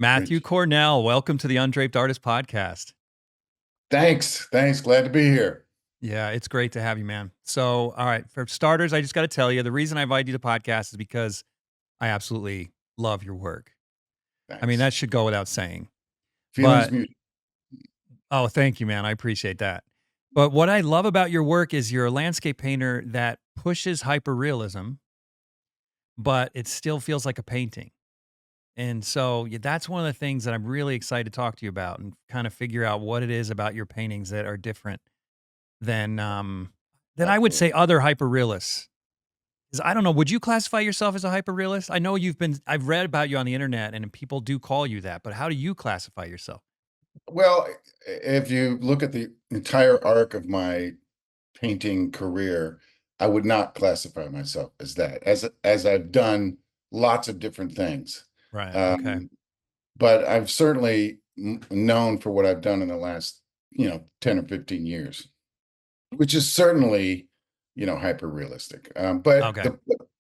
Matthew Cornell, welcome to the Undraped Artist podcast. Thanks. Glad to be here. Yeah, it's great to have you, man. So, all right, for starters, I just got to tell you, the reason I invited you to the podcast is because I absolutely love your work. Thanks. I mean, that should go without saying. Feelings mutual. Oh, thank you, man. I appreciate that. But what I love about your work is you're a landscape painter that pushes hyperrealism, but it still feels like a painting. And so that's one of the things that I'm really excited to talk to you about and kind of figure out what it is about your paintings that are different than I would say other hyperrealists. Because I don't know, would you classify yourself as a hyperrealist? I know I've read about you on the internet and people do call you that, but how do you classify yourself? Well, if you look at the entire arc of my painting career, I would not classify myself as that, as I've done lots of different things. Right. Okay. But I've certainly known for what I've done in the last, 10 or 15 years, which is certainly, hyper realistic. But Okay.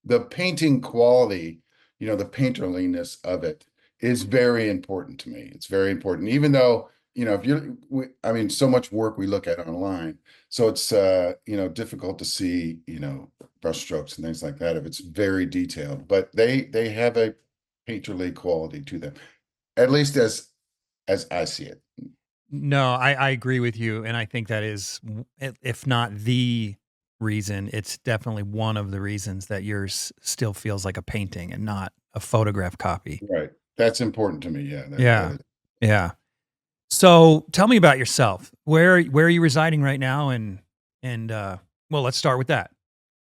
the painting quality, the painterliness of it is very important to me. It's very important, even though, so much work we look at online. So it's, difficult to see, brushstrokes and things like that if it's very detailed, but they have a painterly quality to them, at least as I see it. No, I agree with you. And I think that is, if not the reason, it's definitely one of the reasons that yours still feels like a painting and not a photograph copy. Right. That's important to me. Yeah. Yeah. Yeah. So tell me about yourself. Where are you residing right now? And well, let's start with that.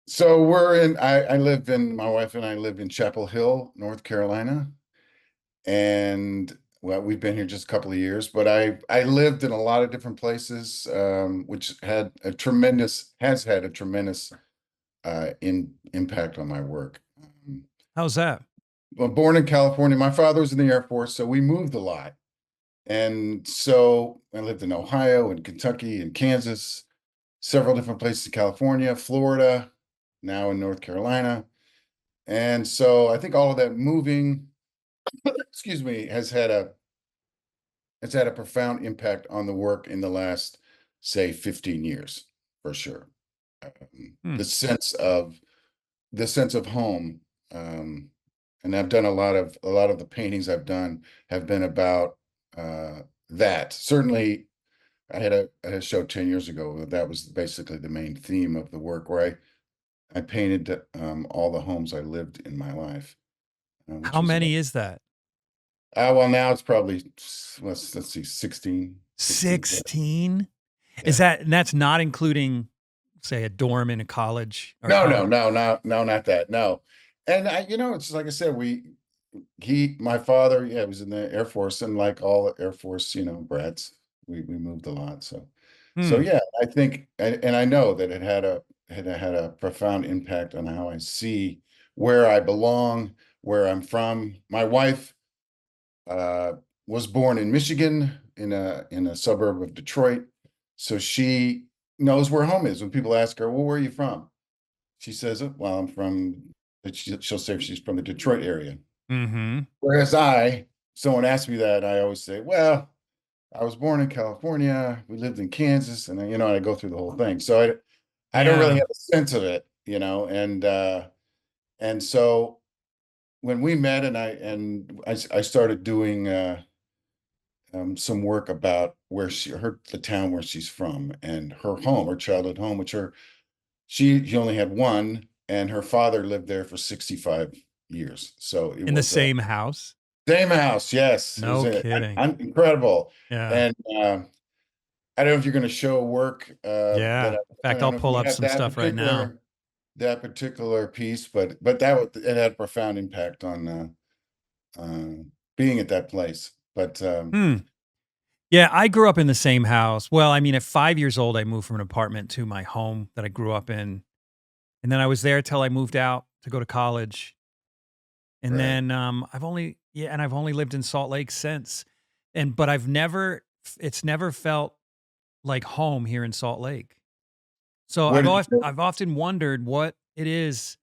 So my wife and I live in Chapel Hill, North Carolina. And well, we've been here just a couple of years, but I lived in a lot of different places, which has had a tremendous impact on my work. How's that? Well, born in California, my father was in the Air Force, so we moved a lot. And so I lived in Ohio and Kentucky and Kansas, several different places in California, Florida, now in North Carolina. And so I think all of that moving, excuse me, has had a profound impact on the work in the last, say, 15 years, for sure. The sense of home, and I've done a lot of the paintings I've done have been about that. Certainly, I had a show 10 years ago that was basically the main theme of the work, where I painted all the homes I lived in my life. How many is that? Well, now it's probably, let's see, 16. 16? Yeah. That's not including, say, a dorm in a college? No, not that. No. And it's like I said, my father, was in the Air Force, and like all Air Force, brats, we moved a lot. So yeah, I think, and I know that it had a profound impact on how I see where I belong, where I'm from. My wife was born in Michigan, in a suburb of Detroit, so she knows where home is. When people ask her, "Well, where are you from?" She says, "Well, I'm from." She'll say she's from the Detroit area. Mm-hmm. Whereas someone asks me that, I always say, "Well, I was born in California. We lived in Kansas," and I go through the whole thing. So I don't really have a sense of it, and so when we met, and I started doing some work about the town where she's from, and her home, her childhood home, which she only had one, and her father lived there for 65 years. So it In the was same house? same house, yes. No kidding. Incredible. Yeah. And I don't know if you're going to show work. Yeah. In fact, I'll pull up some stuff right now. That particular piece, but it had a profound impact on being at that place. But yeah, I grew up in the same house. Well, I mean, at 5 years old, I moved from an apartment to my home that I grew up in. And then I was there till I moved out to go to college. And Right. then, I've only lived in Salt Lake since. But it's never felt like home here in Salt Lake. So Where did you I've often wondered what it's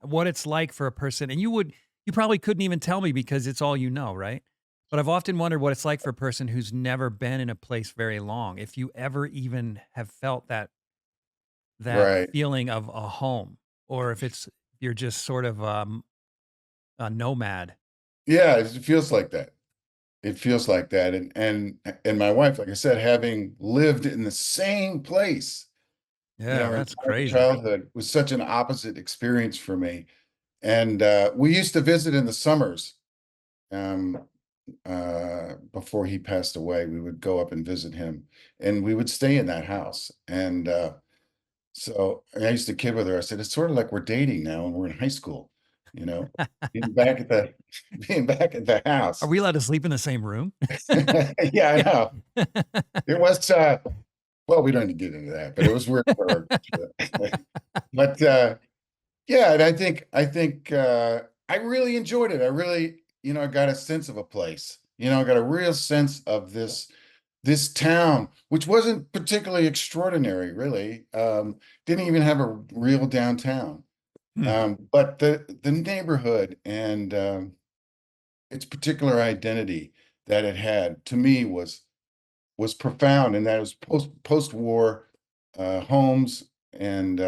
like for a person, and you probably couldn't even tell me because it's all you know, right? But I've often wondered what it's like for a person who's never been in a place very long, if you ever even have felt that Right. feeling of a home, or if you're just sort of, a nomad. Yeah, it feels like that. It feels like that, and my wife, like I said, having lived in the same place, Yeah, her that's entire crazy. childhood was such an opposite experience for me. And we used to visit in the summers. Um, Before he passed away, we would go up and visit him, and we would stay in that house. And so I used to kid with her. I said, "It's sort of like we're dating now, and we're in high school, you know, being back at the being back at the Are house." we allowed to sleep in the same room? Yeah, I know. It was well, we don't need to get into that, but it was weird for her. But yeah, and I think I really enjoyed it. I really, I got a sense of a place. I got a real sense of this town, which wasn't particularly extraordinary, really. Didn't even have a real downtown. Hmm. But the neighborhood and its particular identity that it had to me was profound, and that it was post-war homes and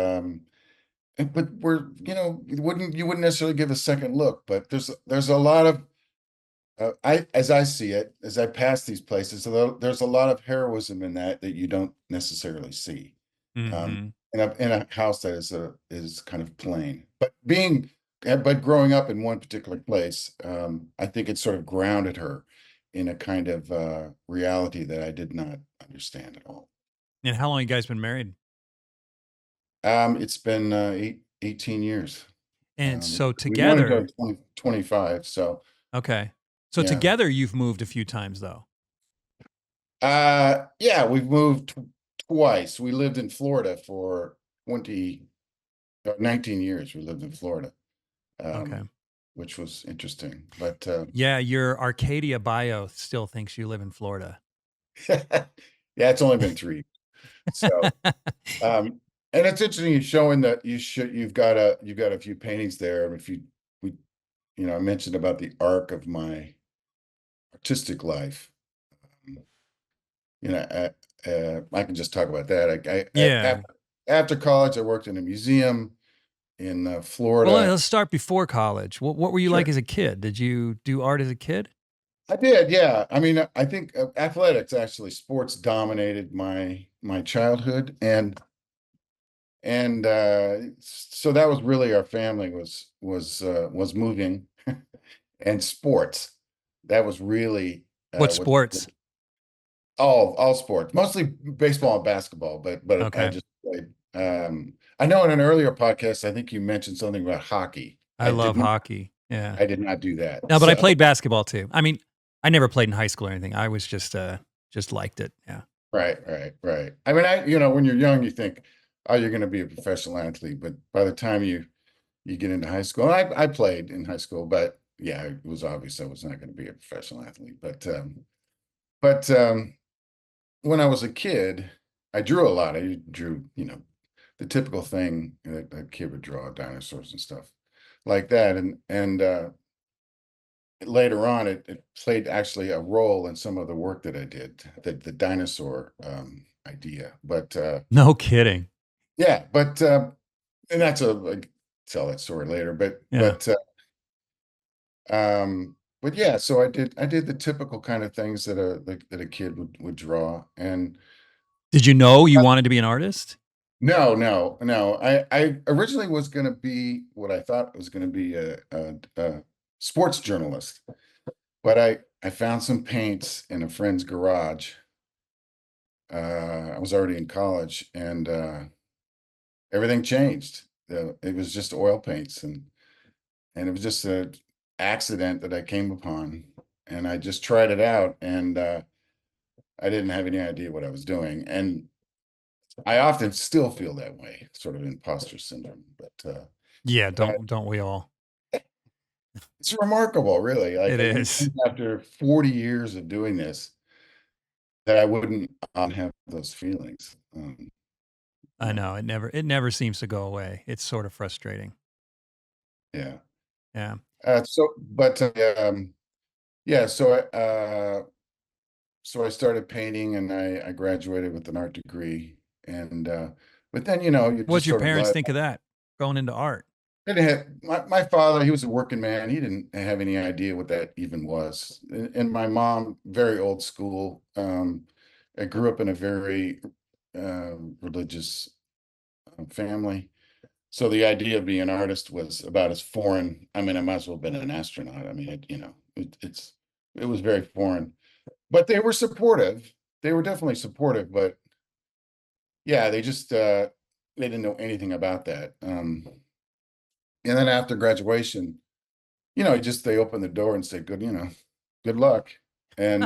but we're you wouldn't necessarily give a second look, but there's a lot of I as I see it, as I pass these places, there's a lot of heroism in that you don't necessarily see um, Mhm. in a house that is kind of plain. But growing up in one particular place, I think it sort of grounded her in a kind of reality that I did not understand at all. And how long you guys been married? It's been 18 years. And so We wanted to go together 2025, so okay. So yeah. together you've moved a few times though? Yeah, we've moved twice. We lived in Florida for 19 years. We lived in Florida, Okay. um, which was interesting. But Yeah, your Arcadia bio still thinks you live in Florida. yeah, it's only been 3. So, and it's interesting you showing that you've got a few paintings there. If we, I mentioned about the arc of my artistic life. Um, I can just talk about that. Yeah. After college, I worked in a museum in Well, Florida. let's start before college. What were you like Sure. as a kid? Did you do art as a kid? I did, yeah. I mean, I think athletics, actually, sports dominated my childhood, and so that was really our family was moving and sports. That was really What what sports? all sports, mostly baseball and basketball, but I Okay. just played. I know in an earlier podcast, I think you mentioned something about hockey. I love hockey. Yeah. I did not do that. No, but I So played basketball too. I mean, I never played in high school or anything. I was just liked it. Yeah. right, right, right. I mean, when you're young, you think, oh, you're going to be a professional athlete, but by the time you get into high school, I played in high school, but yeah, it was obvious I was not going to be a professional athlete. But when I was a kid, I drew a lot. I drew, the typical thing that a kid would draw, dinosaurs and stuff like that. And later on, it played actually a role in some of the work that I did, the dinosaur idea. But No kidding. yeah, and that's tell that story later. Yeah. But yeah, so I did the typical kind of things that a kid would draw. And Did you know you wanted to be an artist? no, no, no. I originally was going to be what I thought was going to be a sports journalist, but I found some paints in a friend's garage. I was already in college, and everything changed. It was just oil paints, and it was just an accident that I came upon, and I just tried it out, and I didn't have any idea what I was doing, and I often still feel that way, sort of imposter syndrome. But Yeah, uh, don't we all? It's remarkable, really. Like, It you is. think after 40 years of doing this, that I wouldn't have those feelings. I Yeah, know it never seems to go away. It's sort of frustrating. yeah. Yeah. But yeah, so I started painting, and I graduated with an art degree, and but then you What'd just your sort of parents let. think of that? Going into art? Didn't have, my father, he was a working man. He didn't have any idea what that even was. And my mom, very old school. I grew up in a very religious family. So the idea of being an artist was about as foreign. I mean, I might as well have been an astronaut. I mean, it was very foreign. But they were supportive. They were definitely supportive, but yeah, they didn't know anything about that. And then after graduation, just they opened the door and said, good luck. And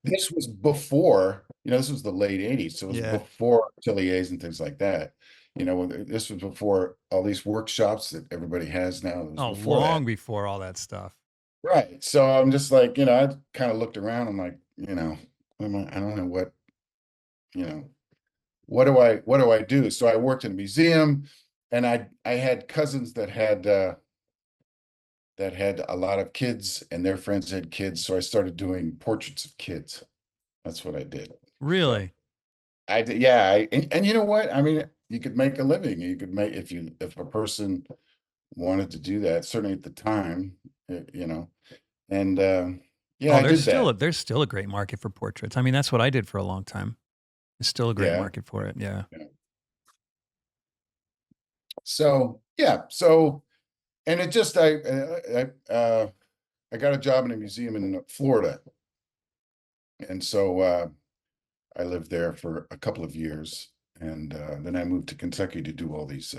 this was before, this was the late 80s. So it was Yeah. before ateliers and things like that. This was before all these workshops that everybody has now. It was Oh, before that. long before all that stuff. Right. So I'm just like, I kind of looked around. I'm like, I don't know you know, what do I do? So I worked in a museum, and I had cousins that had a lot of kids, and their friends had kids. So I started doing portraits of kids. That's what I did. So Really? I did, yeah. And you know what? I mean, you could make a living. You could make if a person wanted to do that. Certainly at the time, and yeah, Oh, I did that. there's still a great market for portraits. I mean, that's what I did for a long time. There's still a great Yeah. market for it. Yeah. Yeah. So yeah. So and it just I got a job in a museum in Florida, and so I lived there for a couple of years, and then I moved to Kentucky to do all these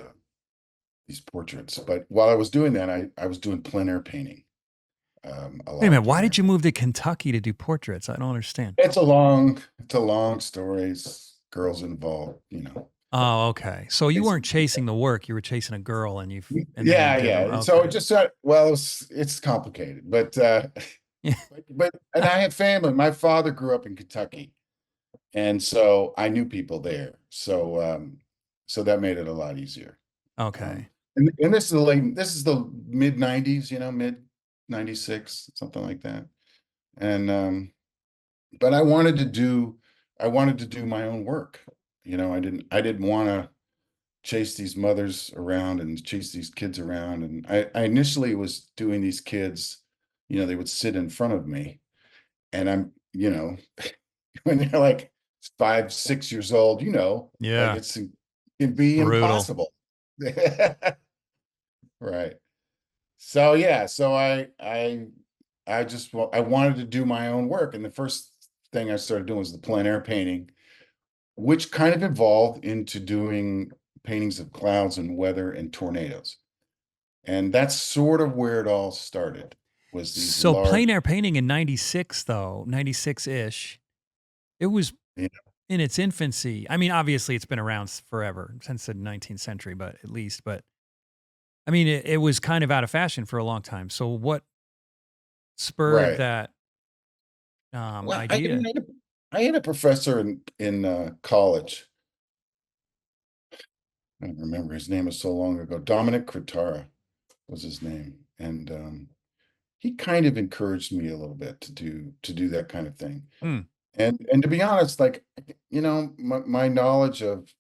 portraits. But while I was doing that, I was doing plein air painting, a Wait a lot of minute. Why plein air. did you move to Kentucky to do portraits? I don't understand. It's a long story. Girls involved, Oh, okay. So you It's, weren't chasing the work, you were chasing a girl and then you yeah, did the yeah. So it okay. just well, it's complicated, but Yeah. and I had family. My father grew up in Kentucky, and so I knew people there. So that made it a lot easier. Um, Okay. and this is the mid '90s, mid '96, something like that. And but I wanted to do my own work. I didn't want to chase these mothers around and chase these kids around. And I initially was doing these kids, they would sit in front of me, and when they're like 5, 6 years old, like Yeah. it can be Brutal. impossible. Right. So yeah, so I wanted to do my own work, and the first thing I started doing was the plein air painting, which kind of evolved into doing paintings of clouds and weather and tornadoes. And that's sort of where it all started, was these So large, plein air painting in 96 though, 96-ish, it was you in its infancy. I mean, obviously it's been around forever, since the 19th century, but at least, but I mean, it was kind of out of fashion for a long time. So what spurred right. that Well, idea? I had a professor in college. I don't remember, his name was so long ago. Dominic Cretara was his name, and he kind of encouraged me a little bit to do that kind of thing. Hmm. And to be honest, like, my knowledge of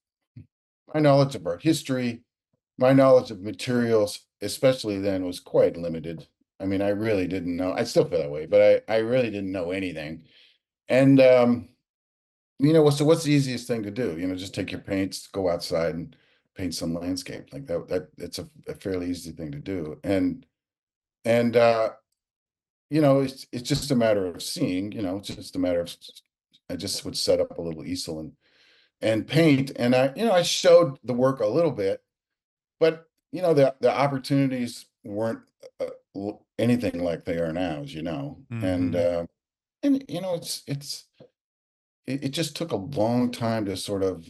art history, my knowledge of materials, especially then, was quite limited. I mean, I really didn't know. I still feel that way, but I really didn't know anything. And so what's the easiest thing to do? Just take your paints, go outside and paint some landscape like that. It's a fairly easy thing to do. And it's just a matter of seeing. It's just a matter of I just would set up a little easel and paint, and I showed the work a little bit, but the opportunities weren't anything like they are now, as you know. And Mhm. it just took a long time to sort of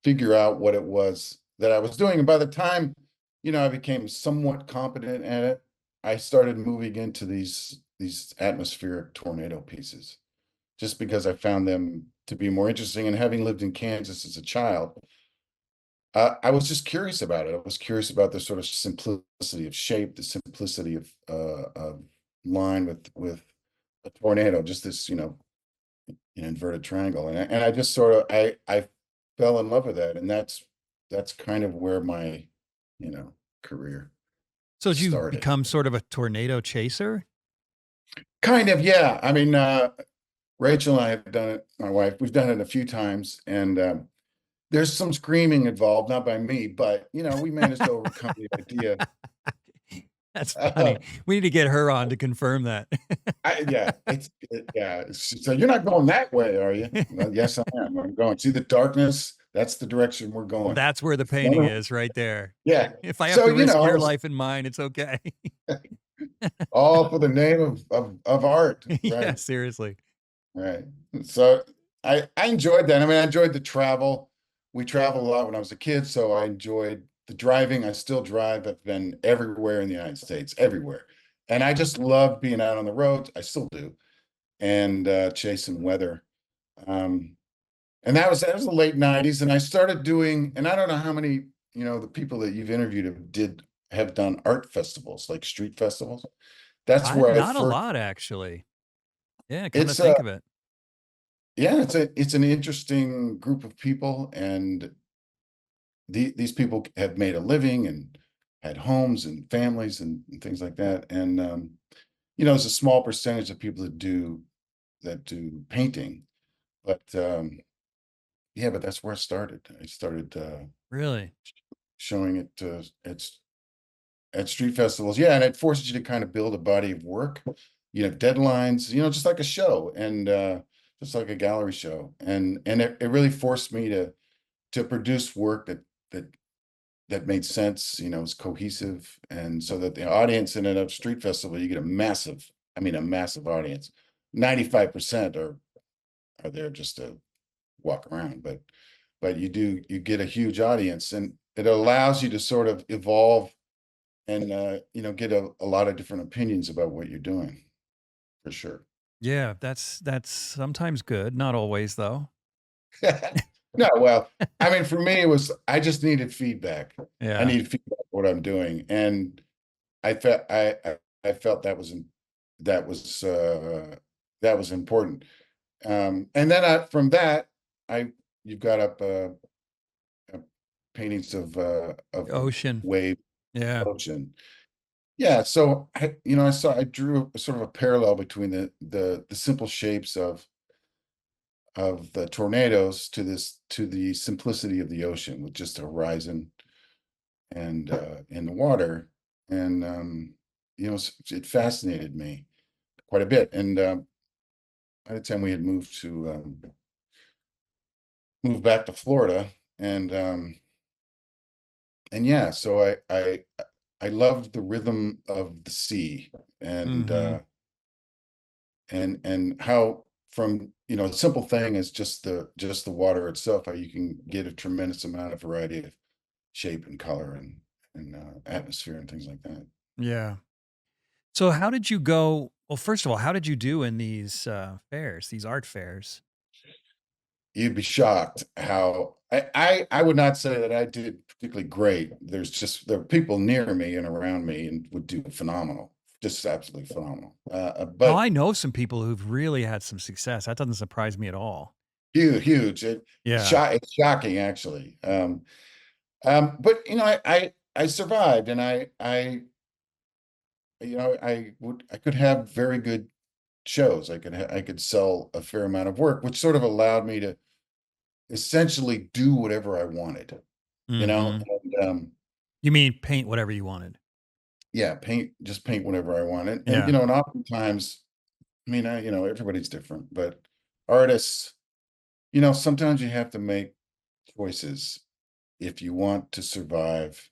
figure out what it was that I was doing. And by the time I became somewhat competent at it, I started moving into these atmospheric tornado pieces just because I found them to be more interesting. And having lived in Kansas as a child, I was just curious about it. I was curious about the sort of simplicity of shape, the simplicity of line with a tornado, just this, an inverted triangle. And I just sort of I fell in love with that. And that's kind of where my, you know, career So did you started. become sort of a tornado chaser? Kind of, yeah. I mean, Rachel and I have done it, my wife, we've done it a few times, and there's some screaming involved, not by me, but we managed to overcome the idea. That's funny. We need to get her on to confirm that. Yeah, so you're not going that way, are you? Well, yes, I am. I'm going. See the darkness? That's the direction we're going. That's where the No, painting no, is right there. yeah. If I have So, to risk I your was life and mine, it's okay. all for the name of art, Yeah, right? seriously. Right. So I enjoyed that. I mean, I enjoyed the travel. We traveled a lot when I was a kid, so I enjoyed the driving. I still drive. I've been everywhere in the United States, everywhere. And I just love being out on the road. I still do. And chasing weather. Um, and that was the late 90s. And I started doing, and I don't know how many, the people that you've interviewed have done art festivals, like street festivals. That's I where I not a first, lot actually. Yeah, come to it's think of it. yeah, it's an interesting group of people, and these people have made a living and had homes and families and things like that. And there's a small percentage of people that do painting, but yeah, but that's where I started. I started Really? showing it at street festivals. Yeah, and it forces you to kind of build a body of work. You have deadlines, just like a show, and just like a gallery show, and it really forced me to produce work that made sense, is cohesive, and so that the audience in a street festival, you get a massive audience. 95% are there just to walk around, but you get a huge audience, and it allows you to sort of evolve and get a lot of different opinions about what you're doing, for sure. Yeah, that's sometimes good, not always though. No, well, I mean, for me, it was I just needed feedback. I Yeah. needed feedback on what I'm doing, and I felt that was uh, that was important. And then from that, I you've got up uh, paintings of the Ocean. wave Yeah. ocean. Yeah, so I drew a sort of a parallel between the simple shapes of the tornadoes to the simplicity of the ocean with just a horizon and in the water. And it fascinated me quite a bit. And by the time we had moved back to Florida, and yeah, so I loved the rhythm of the sea, and Mhm. how from a simple thing as just the water itself, how you can get a tremendous amount of variety of shape and color and atmosphere and things like that. Yeah. So how did you go well, first of all, how did you do in these, fairs, these art fairs? You'd be shocked how I would not say that I did particularly great. There are people near me and around me and would do phenomenal, just absolutely phenomenal. Oh, But I know some people who've really had some success. That doesn't surprise me at all. huge. Yeah. It's shocking actually. But I survived, and I could have very good shows. I could sell a fair amount of work, which sort of allowed me to essentially do whatever I wanted, Mhm. and You mean paint whatever you wanted? yeah, just paint whatever I wanted. And Yeah. and oftentimes, I mean, everybody's different, but artists, sometimes you have to make choices if you want to survive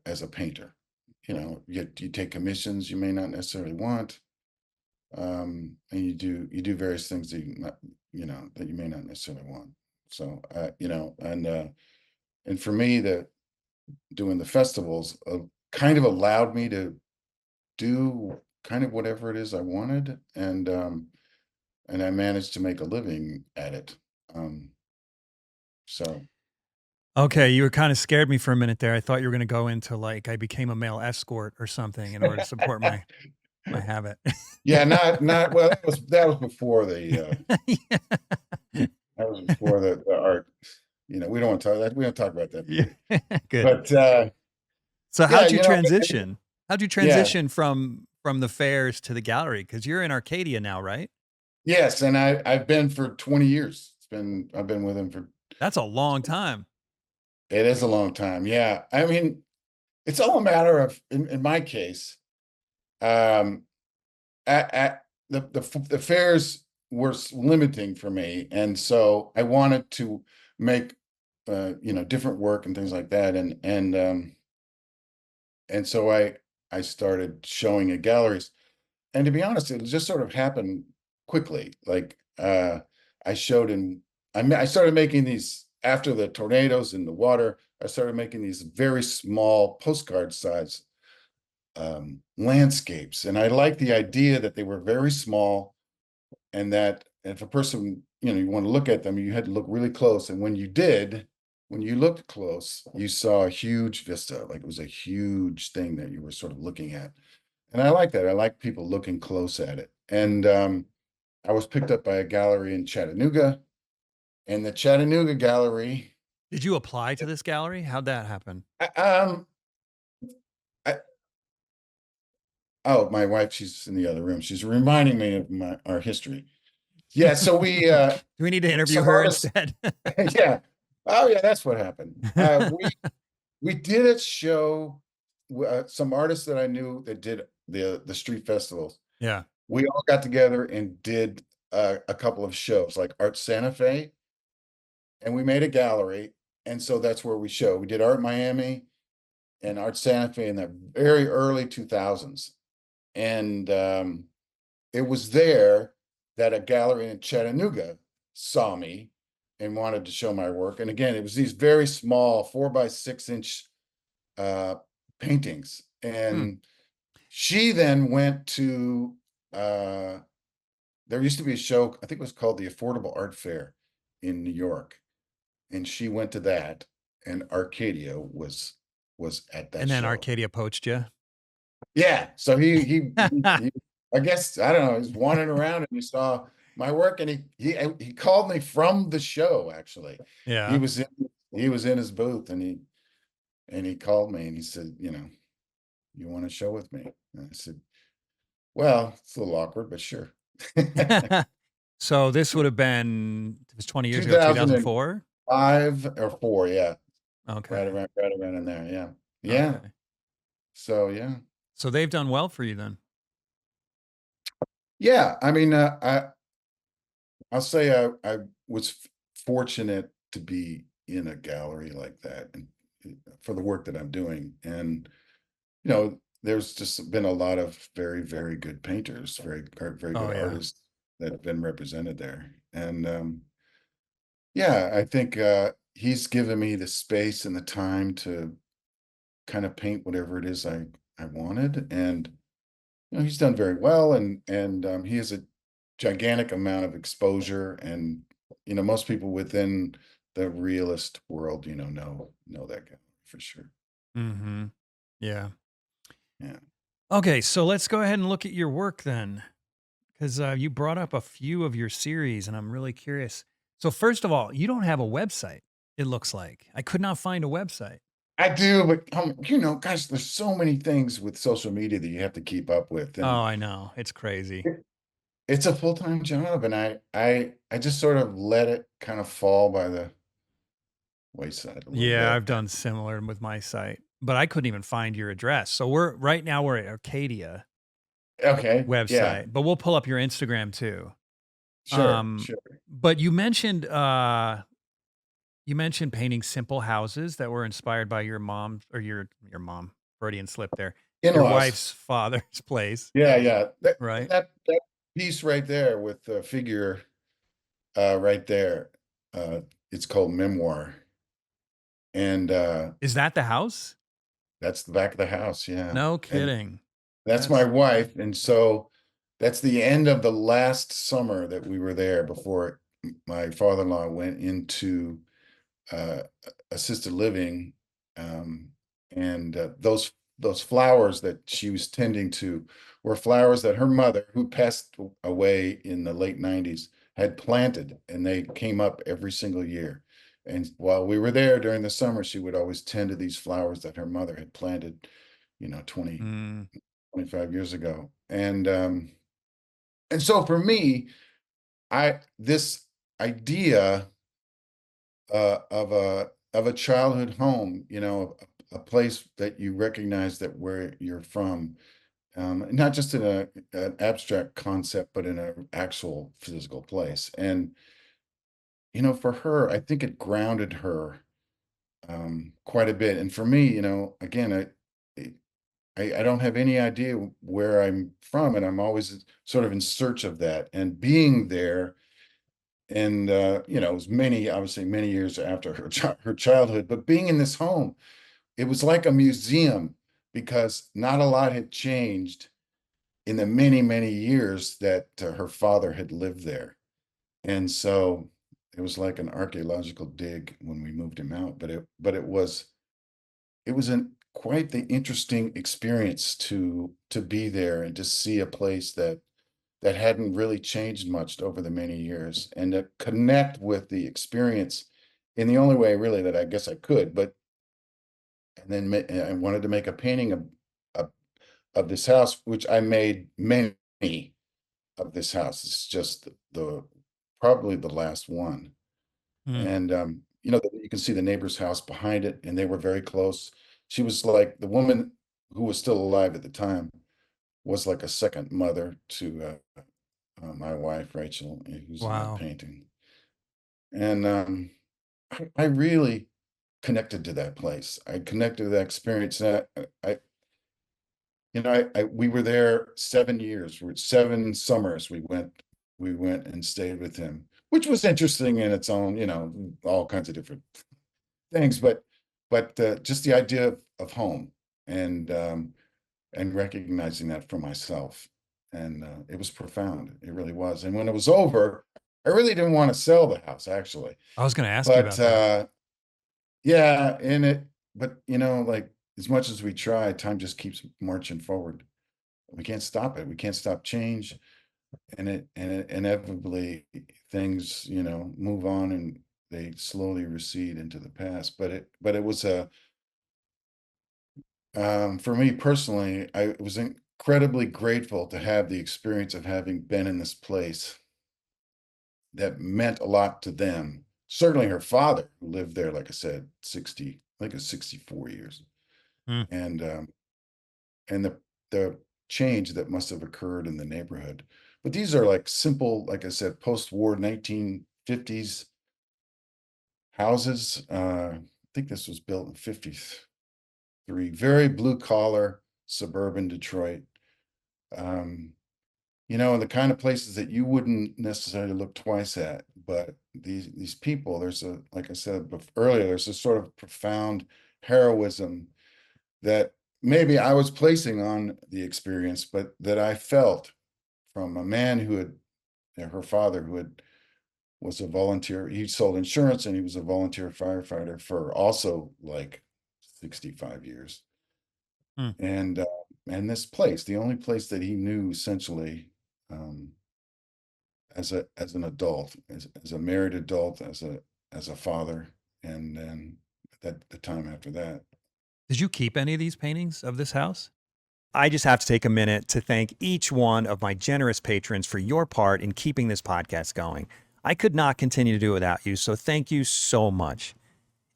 as a painter. You take commissions you may not necessarily want, and you do various things that you may not necessarily want. So and for me, doing the festivals, kind of allowed me to do kind of whatever it is I wanted, and I managed to make a living at it. Um, so yeah. Okay, you were kinda scared me for a minute there. I thought you were gonna go into, like, I became a male escort or something in order to support my habit. Yeah, not well, that was before Yeah. that was before the art. We don't want to talk that we don't talk about that Yeah. period. Good. But So yeah, how'd you transition? How'd you yeah, transition from the fairs to the gallery? Because 'Cause you're in Arcadia now, right? yes, and I've been for 20 years. I've been with him for That's a long time. it is a long time. Yeah. I mean, it's all a matter of in my case, um at the fairs were limiting for me, and so I wanted to make different work and things like that, and so I started showing at galleries. And to be honest, it just sort of happened quickly. Like I showed in I started making these after the tornadoes in the water. I started making these very small postcard size landscapes, and I liked the idea that they were very small, and that if a person, you want to look at them, you had to look really close. And when you did, when you looked close, you saw a huge vista, like it was a huge thing that you were sort of looking at. And I like that. I like people looking close at it. And I was picked up by a gallery in Chattanooga, and the Chattanooga gallery. Did you apply to this gallery? How'd that happen? I, I, oh, my wife, she's in the other room. She's reminding me of our history. Yeah, so we Do we need to interview some her artists. instead? Yeah. Oh, yeah, that's what happened. We did a show. Some artists that I knew that did the street festivals. Yeah. We all got together and did a couple of shows, like Art Santa Fe, and we made a gallery. And so that's where we show. We did Art Miami and Art Santa Fe in the very early 2000s. And it was there that a gallery in Chattanooga saw me and wanted to show my work. And again, it was these very small 4 by 6 inch uh, paintings. Hmm. And she then went to, uh, there used to be a show, I think it was called the Affordable Art Fair in New York. And she went to that, and Arcadia was at that And then show. Arcadia poached you? Yeah, so he I guess, I don't know, he's wandering around and he saw my work, and he called me from the show, actually. He Yeah. was in he was in his booth, and he called me and he said, "You want to show with me?" And I said, "Well, it's a little awkward, but sure." So this would have been it was 20 years ago, 2004? 2005 or 4, yeah. Okay. Right around in there, yeah. Yeah. Okay. So, yeah. So they've done well for you then. Yeah, I mean, I'll say I was fortunate to be in a gallery like that, and for the work that I'm doing. And there's just been a lot of very, very good painters, very Oh, good yeah. artists that have been represented there. And yeah, I think he's given me the space and the time to kind of paint whatever it is I wanted. And he's done very well, and he has a gigantic amount of exposure, and most people within the realist world, know that guy for sure. Mhm. Yeah. Yeah, Okay, so let's go ahead and look at your work then, 'cause, you brought up a few of your series, and I'm really curious. So first of all, you don't have a website, it looks like. I could not find a website. I do, but gosh, there's so many things with social media that you have to keep up with, Oh, and I know. It's crazy. it's a full-time job, and I just sort of let it kind of fall by the wayside a little Yeah, bit. I've done similar with my site, but I couldn't even find your address. So we're at Arcadia Okay, yeah, website, but we'll pull up your Instagram too. sure, Um, sure. but you mentioned painting simple houses that were inspired by your mom or your mom, Freudian slip there, your In-laws. wife's father's place, Yeah, yeah. right? That piece right there with the figure right there, uh, it's called Memoir. And Is that the house? that's the back of the house, yeah. No And kidding. that's my That's wife, and so that's the end of the last summer that we were there before my father-in-law went into uh, assisted living, and those flowers that she was tending to were flowers that her mother, who passed away in the late '90s, had planted, and they came up every single year. And while we were there during the summer, she would always tend to these flowers that her mother had planted, 20, mm, 25 years ago. And so for me, I this idea of a childhood home, a place that you recognize that where you're from, not just in an abstract concept, but in an actual physical place. And for her, I think it grounded her quite a bit. And for me, again, I don't have any idea where I'm from, and I'm always sort of in search of that. And being there, and it was obviously many years after her childhood, but being in this home, it was like a museum because not a lot had changed in the many, many years that her father had lived there. And so it was like an archaeological dig when we moved him out, but it was an quite the interesting experience to be there and to see a place that hadn't really changed much over the many years, and to connect with the experience in the only way really that I guess I could. But and then I wanted to make a painting of of this house, which I made many of this house. It's just the probably the last one. mm. And you can see the neighbor's house behind it, and they were very close. She was like the woman who was still alive at the time was like a second mother to my wife Rachel, who's in that Wow. painting. And I really connected to that place. I connected to that experience. And we were there 7 years, 7 summers. We went and stayed with him, which was interesting in its own, all kinds of different things. But just the idea of home, and recognizing that for myself, and it was profound. It really was. And when it was over, I really didn't want to sell the house actually, I was going to ask you but about that. yeah, but like as much as we try, time just keeps marching forward. We can't stop it. We can't stop change, and it inevitably things, move on, and they slowly recede into the past. But it was for me personally, I was incredibly grateful to have the experience of having been in this place that meant a lot to them. Certainly her father, who lived there, like I said, 60, I think it was 64 years. Mm. And the change that must have occurred in the neighborhood. But these are like simple, like I said, post-war 1950s houses. I think this was built in 53. Very blue collar, suburban Detroit. Um, and the kind of places that you wouldn't necessarily look twice at. But these people, like I said earlier, there's a sort of profound heroism that maybe I was placing on the experience, but that I felt from a man who had, her father, was a volunteer. He sold insurance, and he was a volunteer firefighter for also like 65 years. Mm. And this place, the only place that he knew essentially, um, as an adult, as a married adult, as a father, and then that the time after that. Did you keep any of these paintings of this house? I just have to take a minute to thank each one of my generous patrons for your part in keeping this podcast going. I could not continue to do it without you, so thank you so much.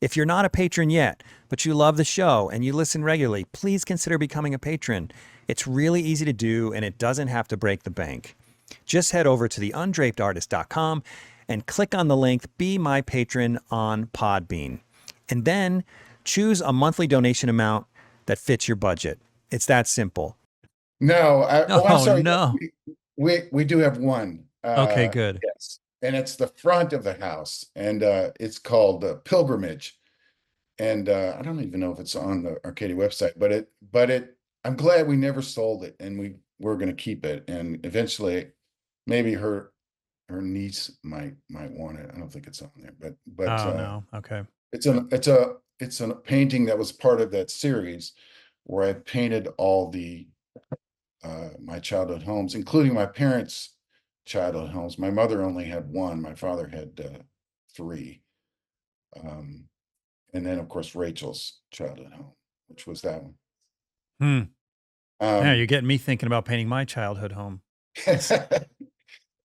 If you're not a patron yet, but you love the show and you listen regularly, please consider becoming a patron. It's really easy to do, and it doesn't have to break the bank. Just head over to theundrapedartist.com and click on the link Be My Patron on Podbean. And then choose a monthly donation amount that fits your budget. It's that simple. No, I'm Oh, sorry. no. We do have one. Okay, good. Yes, and it's the front of the house, and it's called Pilgrimage. And I don't even know if it's on the Arcadia website, but I'm glad we never sold it, and we're going to keep it. And eventually, maybe her niece might want it. I don't think it's on there, but Oh, no. Okay. it's a painting that was part of that series where I painted all the my childhood homes, including my parents' childhood homes. My mother only had one. My father had three. Um, and then of course Rachel's childhood home, which was that one. Hmm. Yeah, you're Um, getting me thinking about painting my childhood home. That's I,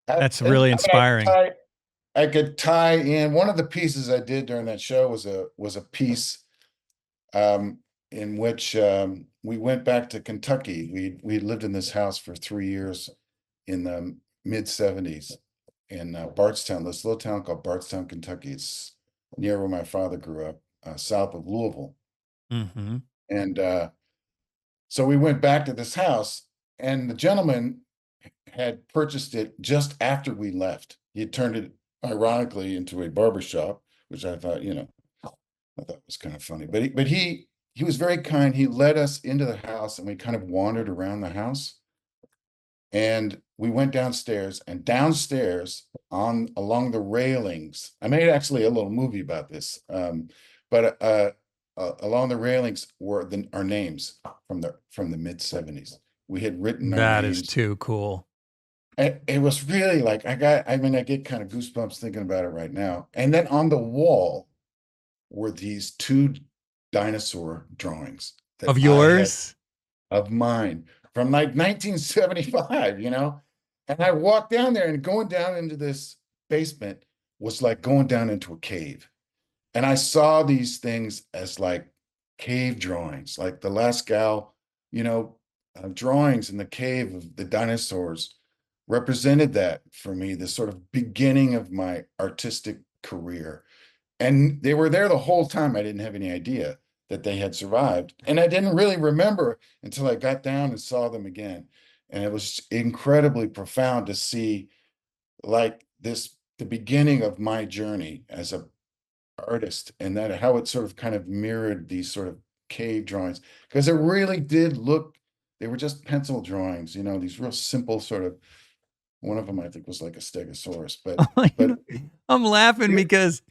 that's and, really I mean, inspiring. I could tie in one of the pieces I did during that show was a piece um, in which we went back to Kentucky. We lived in this house for 3 years in the mid 70s in Bardstown, this little town called Bardstown, Kentucky. It's near where my father grew up, south of Louisville. Mhm. And so we went back to this house, and the gentleman had purchased it just after we left. He had turned it, ironically, into a barber shop, which I thought, I thought was kind of funny. But he was very kind. He led us into the house, and we kind of wandered around the house. And we went downstairs, and downstairs on along the railings, I made actually a little movie about this. But along the railings were our names from the mid 70s. We had written our That is names. too cool. It was really like I mean, I get kind of goosebumps thinking about it right now. And then on the wall were these two dinosaur drawings that Of I had yours? of mine from like 1975, And I walked down there, and going down into this basement was like going down into a cave. And I saw these things as like cave drawings, like the Lascaux, you know, drawings in the cave of the dinosaurs represented that for me, the sort of beginning of my artistic career. And they were there the whole time. I didn't have any idea that they had survived. And I didn't really remember until I got down and saw them again. And it was incredibly profound to see like the beginning of my journey as a artist, and that how it sort of kind of mirrored these sort of cave drawings, because it really did look, they were just pencil drawings, these real simple sort of, one of them I think was like a stegosaurus, You but know, I'm laughing it, because,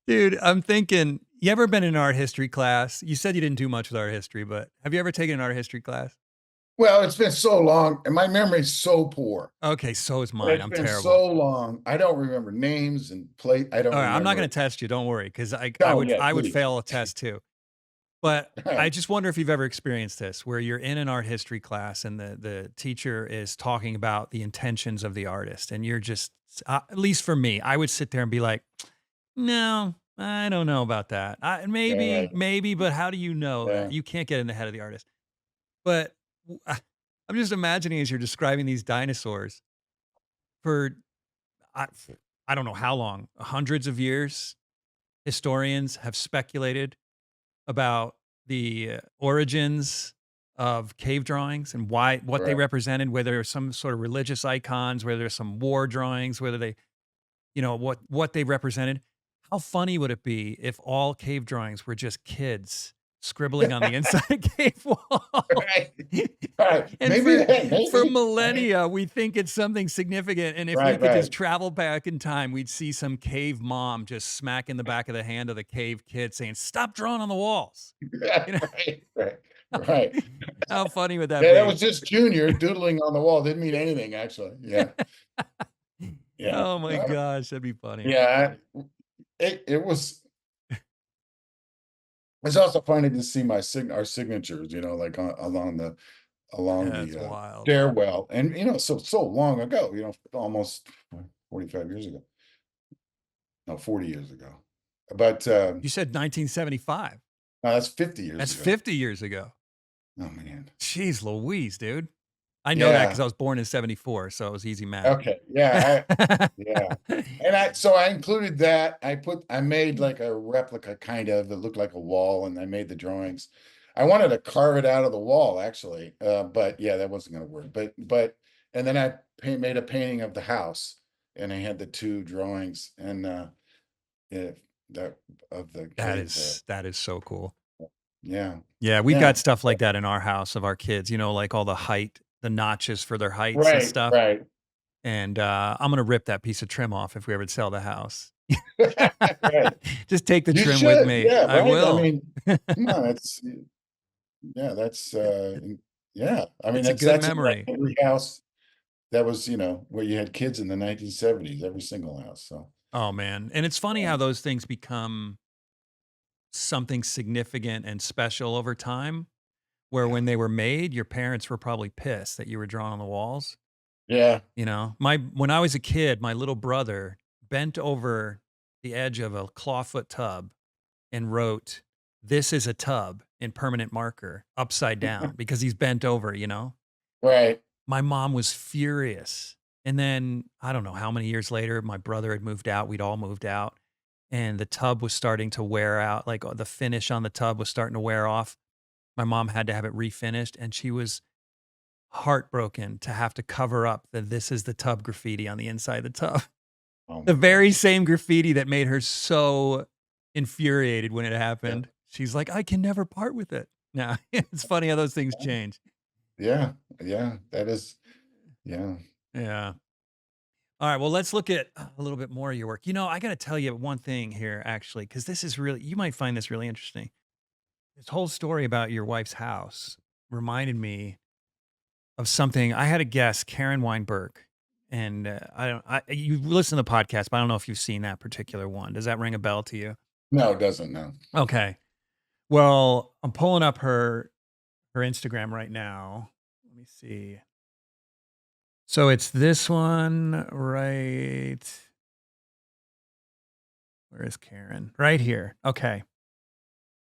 dude, I'm thinking, you ever been in art history class? You said you didn't do much with art history, but have you ever taken an art history class? well, it's been so long and my memory's so poor. Okay, so is mine. It's I'm been terrible. so long. I don't remember names and plate. I don't All right, I'm not gonna remember. test you, don't worry, because I Oh would yeah, I would please. fail a test too. But All I right. just wonder if you've ever experienced this, where you're in an art history class and the teacher is talking about the intentions of the artist, and you're just, at least for me, I would sit there and be like, "No, I don't know about that. Yeah, Maybe, right. maybe, but how do you know that? Yeah. You can't get in the head of the artist." But I'm just imagining as you're describing these dinosaurs for I, I don't know how long, hundreds of years, historians have speculated about the origins of cave drawings and what they Right. represented, whether there's some sort of religious icons, whether there's some war drawings, whether they, what they represented. How funny would it be if all cave drawings were just kids scribbling on the inside of cave walls? Right. Right. And Maybe that, for maybe. Right. millennia, we think it's something significant, and if we Right, could just right. travel back in time, we'd see some cave mom just smacking the back of the hand of the cave kid saying, "Stop drawing on the walls." You know? Right, right, right. How funny would that Yeah, that be? was just Junior doodling on the wall. Didn't mean anything, actually. Yeah, yeah. Oh my gosh, that'd be funny. Yeah, it was it's also funny to see our signatures, like along That's the wild. stairwell, and so long ago, almost 45 years ago, no, 40 years ago, but You said 1975. no, that's 50 years That's ago. 50 years ago. Oh man, Jeez Louise, dude. I know that because yeah, I was born in '74, so it was easy math. okay, yeah, yeah. And I included that. I made like a replica kind of that looked like a wall, and I made the drawings. I wanted to carve it out of the wall actually, but yeah, that wasn't going to work. And then I made a painting of the house, and I had the two drawings, and yeah, that of the That cave there. is that is so cool. Yeah. Yeah, we've Yeah. got stuff like that in our house of our kids, like all the height the notches for their heights and Right, stuff, right. and, I'm gonna rip that piece of trim off if we ever sell the house. Right. Just take the You trim with should, me. yeah, I right? I will. mean, come on, it's yeah, that's, yeah. I mean, It's a good that's in, like, memory. every house that was, where you had kids in the 1970s, every single house, so, Oh, man, and it's funny how um, those things become something significant and special over time, where yeah. when they were made, your parents were probably pissed that you were drawing on the walls, Yeah. My when I was a kid, my little brother bent over the edge of a clawfoot tub and wrote, "This is a tub," in permanent marker upside down because he's bent over. Right. My mom was furious. And then I don't know how many years later, my brother had moved out. We'd all moved out. And the tub was starting to wear out. Like the finish on the tub was starting to wear off. My mom had to have it refinished. And she was heartbroken to have to cover up the "This is the tub" graffiti on the inside of the tub. Oh The my very gosh. same graffiti that made her so infuriated when it Yeah. happened. She's like, "I can never part with it." Now, it's funny how those things change. Yeah, yeah, that is yeah. Yeah. All right. Well, let's look at a little bit more of your work. I got to tell you one thing here, actually, because this is really, you might find this really interesting. This whole story about your wife's house reminded me of something. I had a guest, Karen Weinberg, and you listen to the podcast, but I don't know if you've seen that particular one. Does that ring a bell to you? No, it doesn't, no. Okay. Well, I'm pulling up her Instagram right now. Let me see. So it's this one right. Where is Karen? Right here. Okay.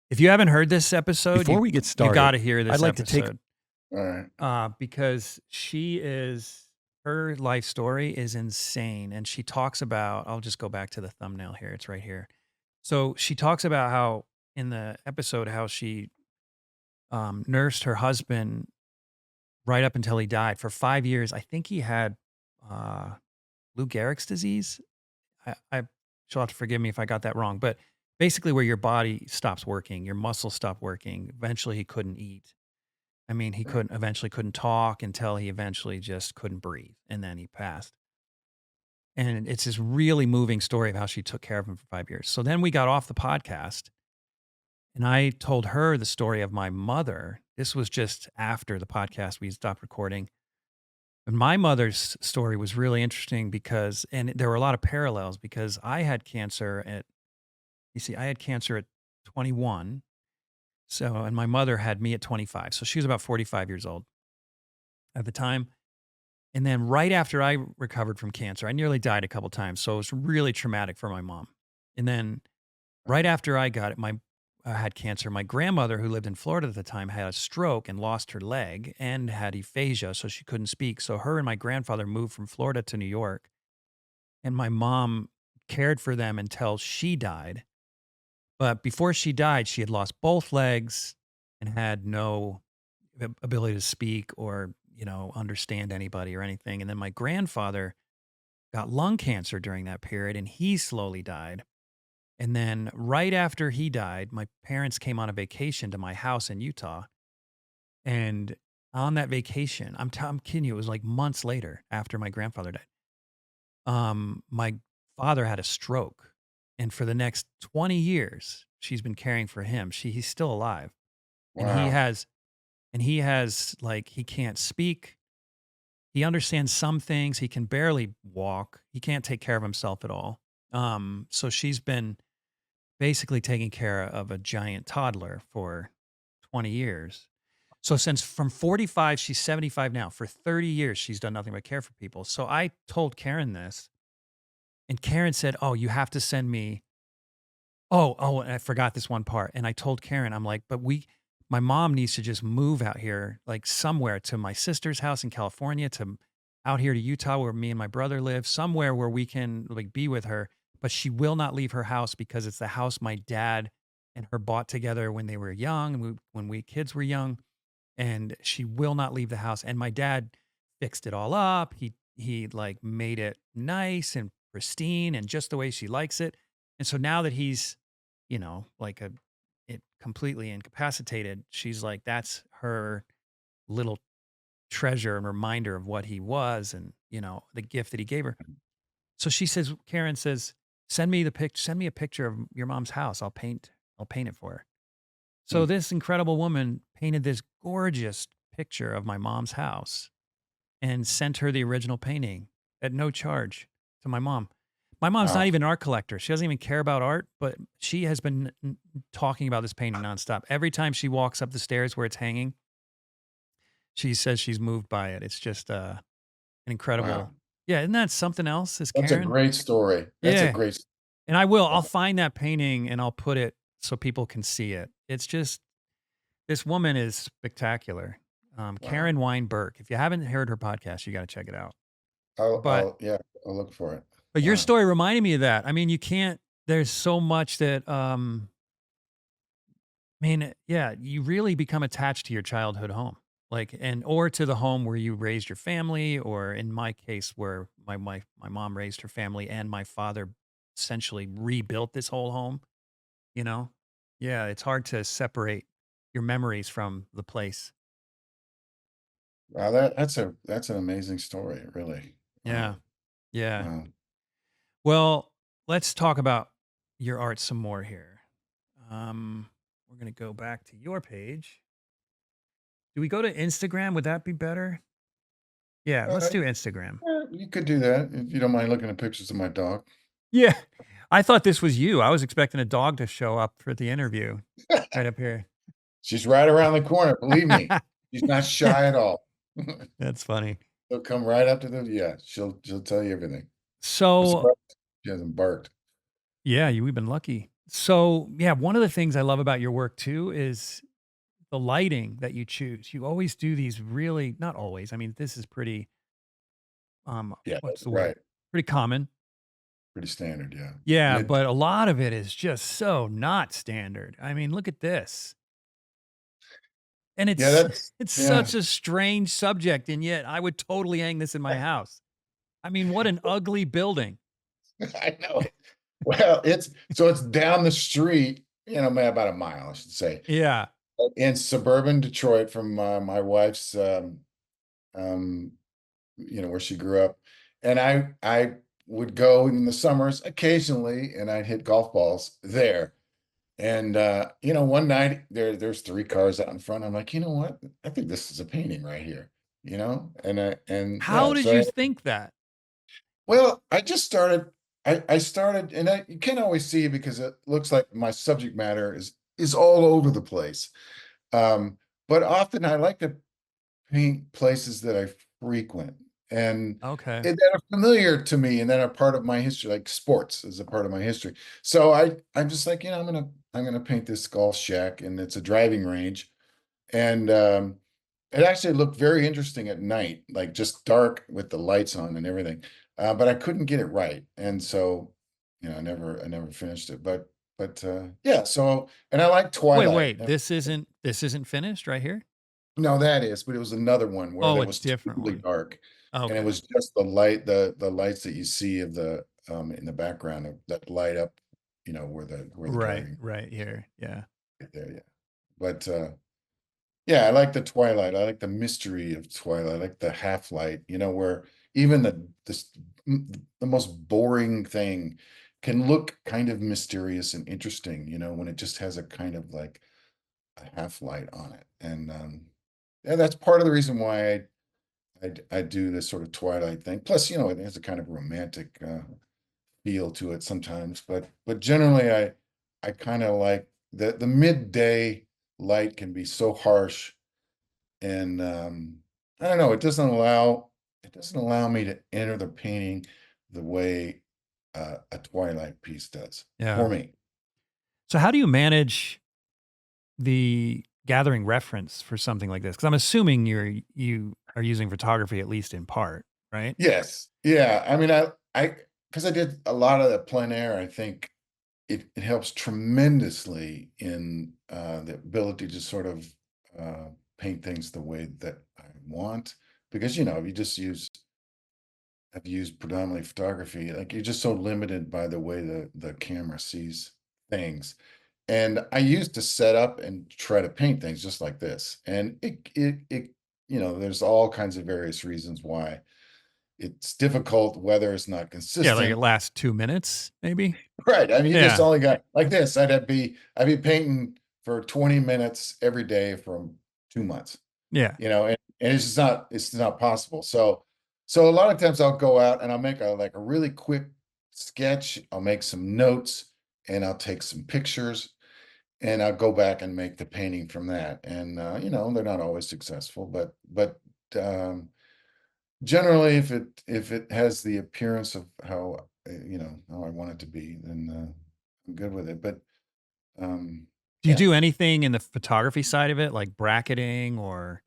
If you haven't heard this episode, Before you we get you got to started, hear I'd this like to take episode Alright. because her life story is insane, and she talks about. I'll just go back to the thumbnail here. It's right here. So she talks about how in the episode how she nursed her husband right up until he died for 5 years. I think he had uh, Lou Gehrig's disease. She'll have to forgive me if I got that wrong, but basically where your body stops working, your muscles stop working. Eventually he couldn't eat. I mean, he Right. couldn't talk until he eventually just couldn't breathe and then he passed. And it's this really moving story of how she took care of him for 5 years. So then we got off the podcast and I told her the story of my mother. This was just after the podcast we stopped recording. And my mother's story was really interesting because, and there were a lot of parallels because I had cancer at 21. So, and my mother had me at 25. So she was about 45 years old at the time. And then right after I recovered from cancer, I nearly died a couple times. So it was really traumatic for my mom. And then right after I got it, I had cancer. My grandmother, who lived in Florida at the time, had a stroke and lost her leg and had aphasia, so she couldn't speak. So her and my grandfather moved from Florida to New York, and my mom cared for them until she died. But before she died, she had lost both legs and had no ability to speak or, understand anybody or anything. And then my grandfather got lung cancer during that period and he slowly died. And then right after he died, my parents came on a vacation to my house in Utah. And on that vacation, I'm kidding you, it was like months later after my grandfather died. My father had a stroke. And for the next 20 years, she's been caring for him. He's still alive. And Wow. he has like he can't speak. He understands some things. He can barely walk. He can't take care of himself at all. So she's been basically taking care of a giant toddler for 20 years. So since from 45, she's 75 now. For 30 years, she's done nothing but care for people. So I told Karen this, and Karen said, "Oh, you have to send me." Oh, and I forgot this one part. And I told Karen, I'm like, my mom needs to just move out here, like somewhere to my sister's house in California, to out here to Utah where me and my brother live, somewhere where we can like be with her. But she will not leave her house because it's the house my dad and her bought together when they were young, when we kids were young, and she will not leave the house. And my dad fixed it all up. He like made it nice and pristine and just the way she likes it. And so now that he's, like completely incapacitated, she's like, that's her little treasure and reminder of what he was and, the gift that he gave her. So she says, Karen says, send me a picture of your mom's house. I'll paint it for her. So Mm. this incredible woman painted this gorgeous picture of my mom's house and sent her the original painting at no charge to my mom. My mom's not Wow. even an art collector. She doesn't even care about art, but she has been talking about this painting nonstop. Every time she walks up the stairs where it's hanging, she says she's moved by it. It's just an Wow. incredible. Yeah, isn't that something else? Is That's a Karen? great story. That's a Yeah, great and I will. story. I'll find that painting and I'll put it so people can see it. It's just this woman is spectacular. Wow. Karen Weinberg. If you haven't heard her podcast, you got to check it out. But Yeah, I'll look for it. But your Wow. story reminded me of that. I mean, you can't there's so much that, yeah, you really become attached to your childhood home, like, or to the home where you raised your family, or in my case, where my mom raised her family and my father essentially rebuilt this whole home, you know? Yeah, it's hard to separate your memories from the place. Wow, that's an amazing story, really. Yeah, Wow. yeah. Wow. Well, let's talk about your art some more here. We're gonna go back to your page. Do we go to Instagram? Would that be better? Yeah, let's Uh, do Instagram. yeah, you could do that if you don't mind looking at pictures of my dog. Yeah. I thought this was you. I was expecting a dog to show up for the interview right up here. She's right around the corner, believe me. She's not shy at all. That's funny. She'll come right up to the yeah, she'll tell you everything. I'm So, surprised she hasn't barked. yeah, we've been lucky. So, yeah, one of the things I love about your work too is the lighting that you choose. You always do these really not always. I mean, this is pretty Yeah, what's the word? right. Pretty common. Pretty standard, yeah. Yeah, Mid but a lot of it is just so not standard. I mean, look at this. And yeah, it's that's it's yeah. such a strange subject, and yet I would totally hang this in my house. I mean, what an ugly building. I know. Well, it's down the street, about a mile, I should say, Yeah. in suburban Detroit from, my wife's, um, where she grew up, and I would go in the summers occasionally, and I'd hit golf balls there, and, one night, there's 3 cars out in front, I'm like, "You know what? I think this is a painting right here," How yeah, did so you think that? well, I just started I started and you can't always see because it looks like my subject matter is all over the place. Um, but often I like to paint places that I frequent Okay. and that are familiar to me and that are part of my history, like sports is a part of my history. So I'm just like, I'm gonna paint this golf shack and it's a driving range. And it actually looked very interesting at night, like just dark with the lights on and everything. But I couldn't get it right, and so I never finished it. But yeah. So and I like Wait, Twilight. wait. This isn't finished right here? No, that is, but it was another one where Oh, that a was different totally one. dark, and it Okay. was just the light, the lights that you see of the in the background that light up, where the Right, driving right here. Yeah. right there, yeah. But yeah, I like the twilight. I like the mystery of twilight. I like the half light, where even the most boring thing can look kind of mysterious and interesting, when it just has a kind of like a half light on it. And yeah, that's part of the reason why I do this sort of twilight thing. Plus, it has a kind of romantic feel to it sometimes, but generally I kind of like the midday light can be so harsh and I don't know, it doesn't allow me to enter the painting the way a twilight piece does Yeah. for me. So how do you manage the gathering reference for something like this? Because I'm assuming you are using photography at least in part, right? Yes, yeah. I mean, I because I did a lot of the plein air. I think it helps tremendously in the ability to sort of paint things the way that I want. Because if you just use have used predominantly photography, like you're just so limited by the way the camera sees things. And I used to set up and try to paint things just like this. And there's all kinds of various reasons why it's difficult, weather is not Yeah, like it consistent. lasts 2 minutes, maybe? Right. I mean, you just Yeah, only got like this. I'd be painting for 20 minutes every day for 2 months, yeah. and it's not possible. So a lot of times I'll go out and I'll make a really quick sketch. I'll make some notes and I'll take some pictures and I'll go back and make the painting from that. And they're not always successful, but um, generally, if it has the appearance of how I want it to be, then I'm good with it. But um, Do you yeah, do anything in the photography side of it, like bracketing or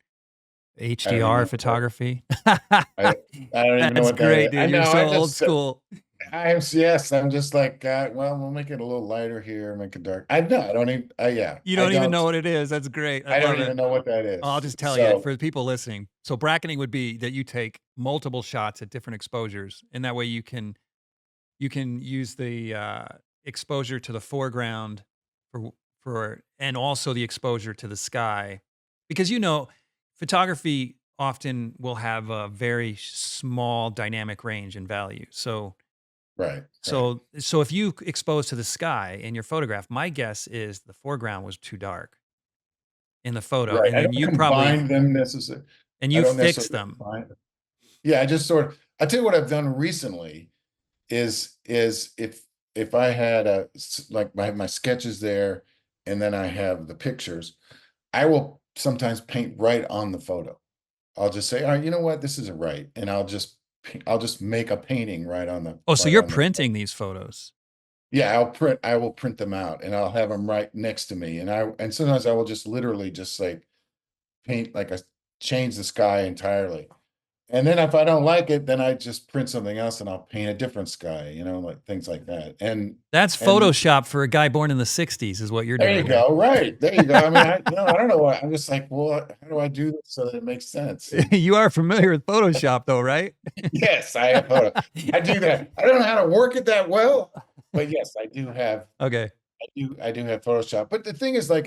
I don't even HDR know what photography? I I don't even know That's what that is. great, I dude. You're know. so old school. I'm just like, well, we'll make it a little lighter here, make it dark. I know. I don't even. Yeah, You don't even know what it is. That's great. I I don't love it. even know what that I'll is. just tell you So for the people listening. So bracketing would be that you take multiple shots at different exposures, and that way you can use the exposure to the foreground for and also the exposure to the sky, because photography often will have a very small dynamic range in value. So right, right, so so if you expose to the sky in your photograph, my guess is the foreground was too dark in the photo, right. and I then don't you probably combine them necessarily. and I you don't fix necessarily them. combine them. Yeah, I just sort of. I tell you what I've done recently is if I had like my sketches there and then I have the pictures, I will sometimes paint right on the photo. I'll just say, all right, you know what, this isn't right, and I'll just make a painting Oh, so right you're on the printing these photos. yeah, I will print them out and I'll have them right next to me, and sometimes I will just literally just like paint like a change the sky entirely. And then if I don't like it, then I just print something else and I'll paint a different sky, like things like that. That's And Photoshop for a guy born in the '60s is what you're there you doing there. go. Right. There you go. I mean, I don't know why. I'm just like, well, how do I do this so that it makes sense? And You are familiar with Photoshop though, right? yes, I have photo. I do that. I don't know how to work it that well, but yes, Okay, I do have Photoshop. But the thing is, like,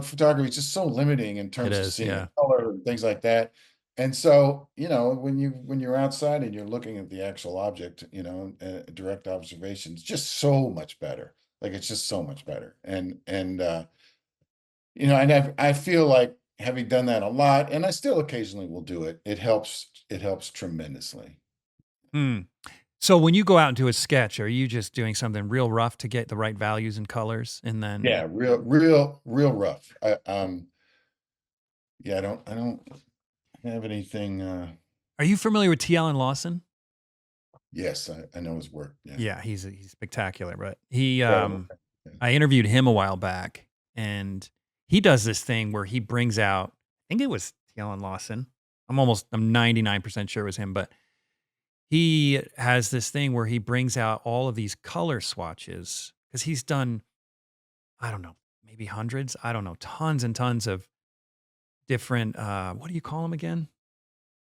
photography is just so limiting in it terms of is, seeing the yeah. color and things like that. And so, when you're outside and you're looking at the actual object, direct observation, it's just so much better. Like it's just so much better. And I feel like having done that a lot, and I still occasionally will do it. It helps. It helps tremendously. Hmm. So when you go out and do a sketch, are you just doing something real rough to get the right values and colors? And then Yeah, real, real, real rough. Yeah, I don't have anything. are you familiar with T. Allen Lawson? Yes, I know his work. Yeah, Yeah, he's spectacular, but he incredible. Yeah. I interviewed him a while back, and he does this thing where he brings out, I think it was T. Allen Lawson. I'm 99% sure it was him, but he has this thing where he brings out all of these color swatches because he's done, I don't know, maybe hundreds, I don't know, tons and tons of different what do you call them again?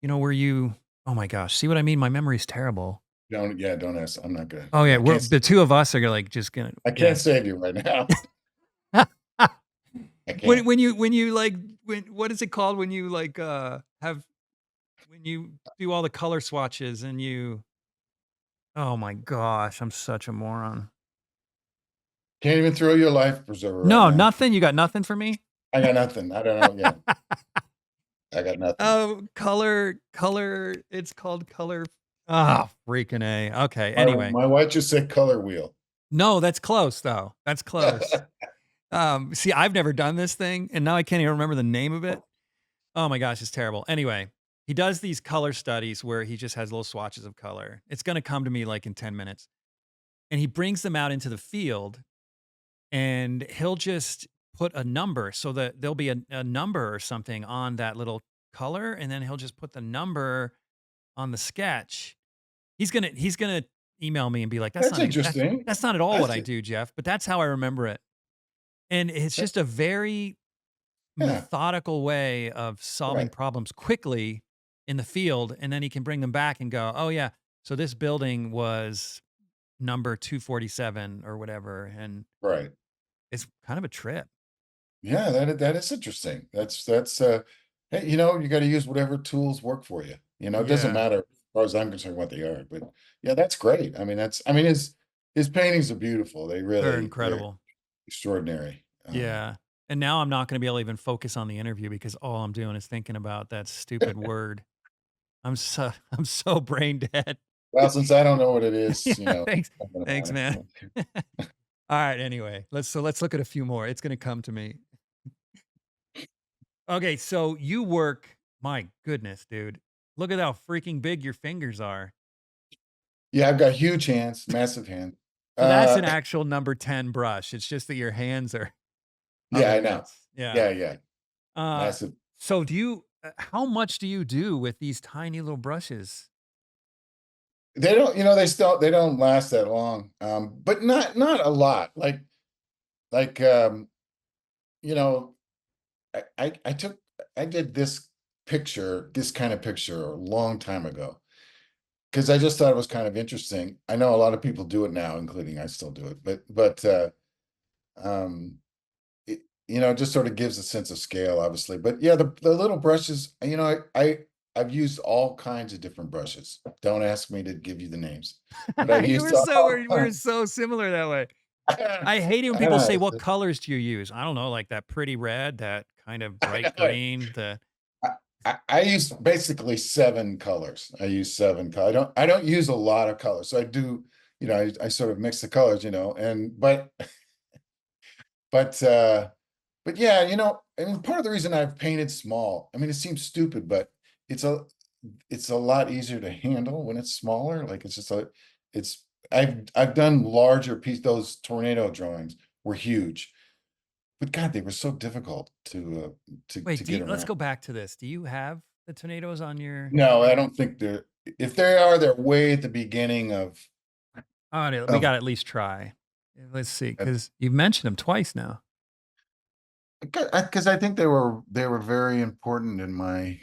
Where you oh my gosh, see what I mean? My memory's terrible. Don't ask. I'm not good. Oh yeah, I we're can't. the two of us are like just gonna I yeah. can't save you right now. I when can't. when you when you like when what is it called when you like have when you do all the color swatches and you oh my gosh, I'm such a moron. Can't even throw your life preserver right No, now. nothing. You got nothing for me? I got nothing. I don't know. Yeah, I got nothing. Oh, color, it's called color. Ah, freaking A. Okay, My anyway. my wife just said color wheel. No, that's close though. That's close. See, I've never done this thing, and now I can't even remember the name of it. Oh my gosh, it's terrible. Anyway, he does these color studies where he just has little swatches of color. It's gonna come to me like in 10 minutes. And he brings them out into the field and he'll just put a number so that there'll be a number or something on that little color, and then he'll just put the number on the sketch. He's gonna email me and be like, That's interesting. that's not at all what That's I it. do, Jeff, but that's how I remember it. And it's That- just a very Yeah, methodical way of solving right. problems quickly in the field, and then he can bring them back and go, "Oh, yeah, so this building was number 247 or whatever," and Right. it's kind of a trip. Yeah, that is interesting. Hey, you got to use whatever tools work for you. It doesn't Yeah, matter as far as I'm concerned what they are. But yeah, that's great. I mean, his paintings are beautiful. they're They're incredible. extraordinary. Yeah, and now I'm not gonna be able to even focus on the interview because all I'm doing is thinking about that stupid word. I'm so brain dead. Well, since I don't know what it Yeah, is, thanks. I'm gonna Thanks, man. matter. Alright, anyway, let's look at a few more. It's gonna come to me. Okay, so you work my goodness, dude. Look at how freaking big your fingers are. Yeah, I've got huge hands, massive hands. So that's an Uh, actual number 10 brush. It's just that your hands are yeah, other I know. bits. Yeah. Yeah, yeah, Uh, massive. so how much do you do with these tiny little brushes? They don't, they don't last that long. But not a lot. Like you know, I took I did this kind of picture a long time ago because I just thought it was kind of interesting. I know a lot of people do it now, including I still do it, but um it just sort of gives a sense of scale, obviously. But yeah, the little brushes, I've used all kinds of different brushes. Don't ask me to give you the names, but I've You used were so all we're so similar that way. I hate it when I people say, know, "What colors do you use?" I don't know, like that pretty red, that kind of I bright know. green, the I use basically 7 colors. I use 7 colors. I don't use a lot of colors. So I do, I sort of mix the colors, and but but yeah, I mean part of the reason I've painted small, I mean it seems stupid, but it's a it's a lot easier to handle when it's smaller. Like it's I've done larger those tornado drawings were huge, but God, they were so difficult to wait, get let's around. go back to this. Do you have the tornadoes on your No, I don't think if they are, they're way at the beginning oh, no, we of gotta at least try. Let's see, of because you've mentioned them twice now. because I think they were very important in my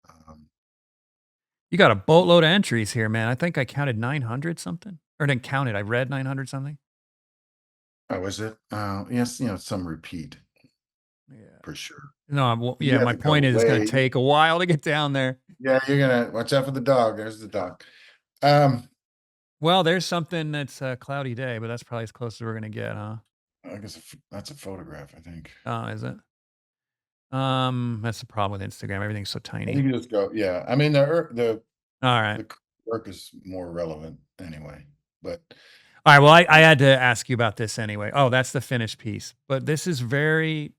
um You got a boatload of entries here, man. I think I counted 900 something, or didn't count it, I read 900 something. oh, was it? Yes, some repeat Yeah. for sure. No, well, You yeah, have my to go point is it's gonna way. take a while to get down there. Yeah, you're gonna watch out for the dog. There's the dog. Um, Well, there's something that's a cloudy day, but that's probably as close as we're gonna get, huh? I guess that's a photograph, I think. Oh, is it? That's the problem with Instagram. Everything's so You tiny. can just go, yeah. I mean, All right. the work is more relevant anyway. But All right. Well, I had to ask you about this anyway. Oh, that's the finished piece. But this is very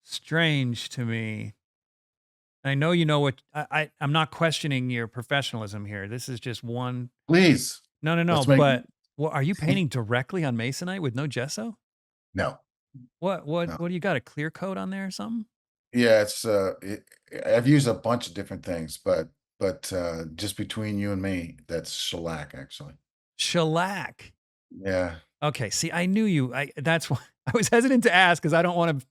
strange to me. I know you know what I'm not questioning your professionalism here. This is just one. please, No, no, no. let's make But what are you painting directly on masonite with no gesso? no, no. What do you got? A clear coat on there or something? Yeah, I've used a bunch of different things, but just between you and me, that's shellac actually. Shellac. Yeah. Okay. See, I knew you. That's why I was hesitant to ask because I don't want to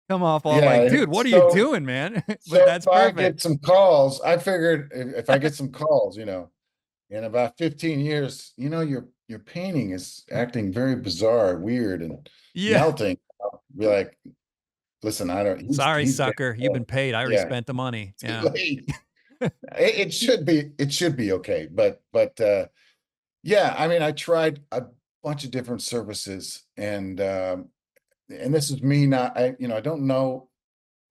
come off all like, Yeah, dude, what are you so doing, man? But so that's if I perfect. get some calls, I figured if I get some calls, in about 15 years, your painting is acting very bizarre, weird, and Yeah. melting. I'll be like, listen, I don't Sorry, he's getting sucker. You've old. been paid. I already Yeah, spent the money. too Yeah. late. It should be okay. But yeah, I mean, I tried a bunch of different services and this is me not I don't know.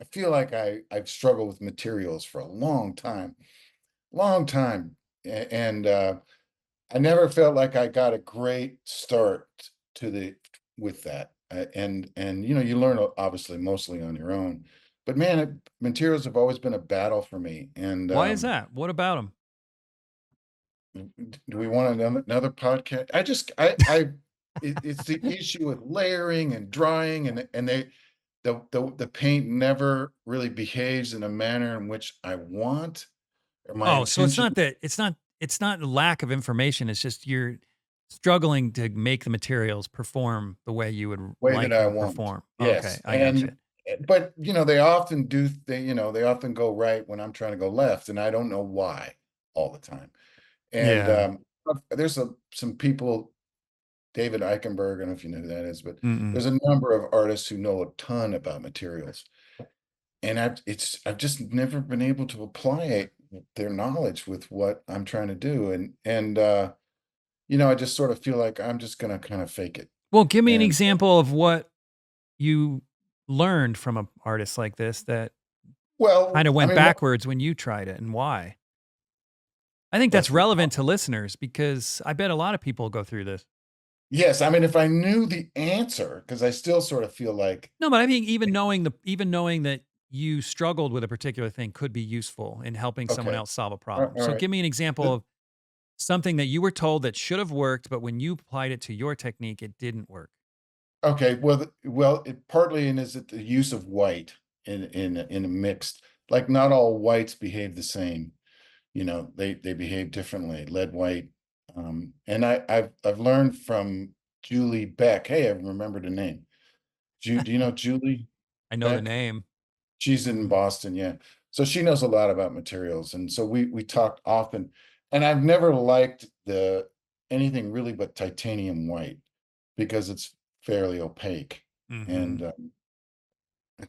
I feel like I've struggled with materials for a long time. And I never felt like I got a great start to the with that. And you learn obviously mostly on your own. But man, materials have always been a battle for me. And Why is that? What about them? do we want another podcast? It's the issue with layering and drying and the paint never really behaves in a manner in which I want or my Oh, so it's intention not that it's not lack of information. It's just you're struggling to make the materials perform the way you would way that like I them to want. perform. Okay, Yes. I got you. but, they often they often go right when I'm trying to go left, and I don't know why all the time. And, Yeah. there's some people, David Eichenberg, I don't know if you know who that is, but Mm-mm. there's a number of artists who know a ton about materials, and I've just never been able to apply their knowledge with what I'm trying to do, and I just sort of feel like I'm just gonna kinda fake it, Well, give me an and example of what you learned from a artist like this that well, kinda I went mean, backwards when you tried it and why? I think that's that's the relevant to listeners because I bet a lot of people go through this. yes, I mean, if I knew the answer, because I still sort of feel like No, but I think even knowing that you struggled with a particular thing could be useful in helping someone okay, else solve a problem. So alright. give me an example of something that you were told that should have worked, but when you applied it to your technique, it didn't work. Okay, well, it partly in is it the use of white in a mixed, like, not all whites behave the same, they behave differently, lead white, and I've learned from Julie Beck. Hey, I remembered her name. Do you know Julie I know the Beck? name. She's in Mhm. Boston, yeah. So she knows a lot about materials, and so we talk often, and I've never liked the anything really but titanium white because it's fairly opaque, and, Mhm.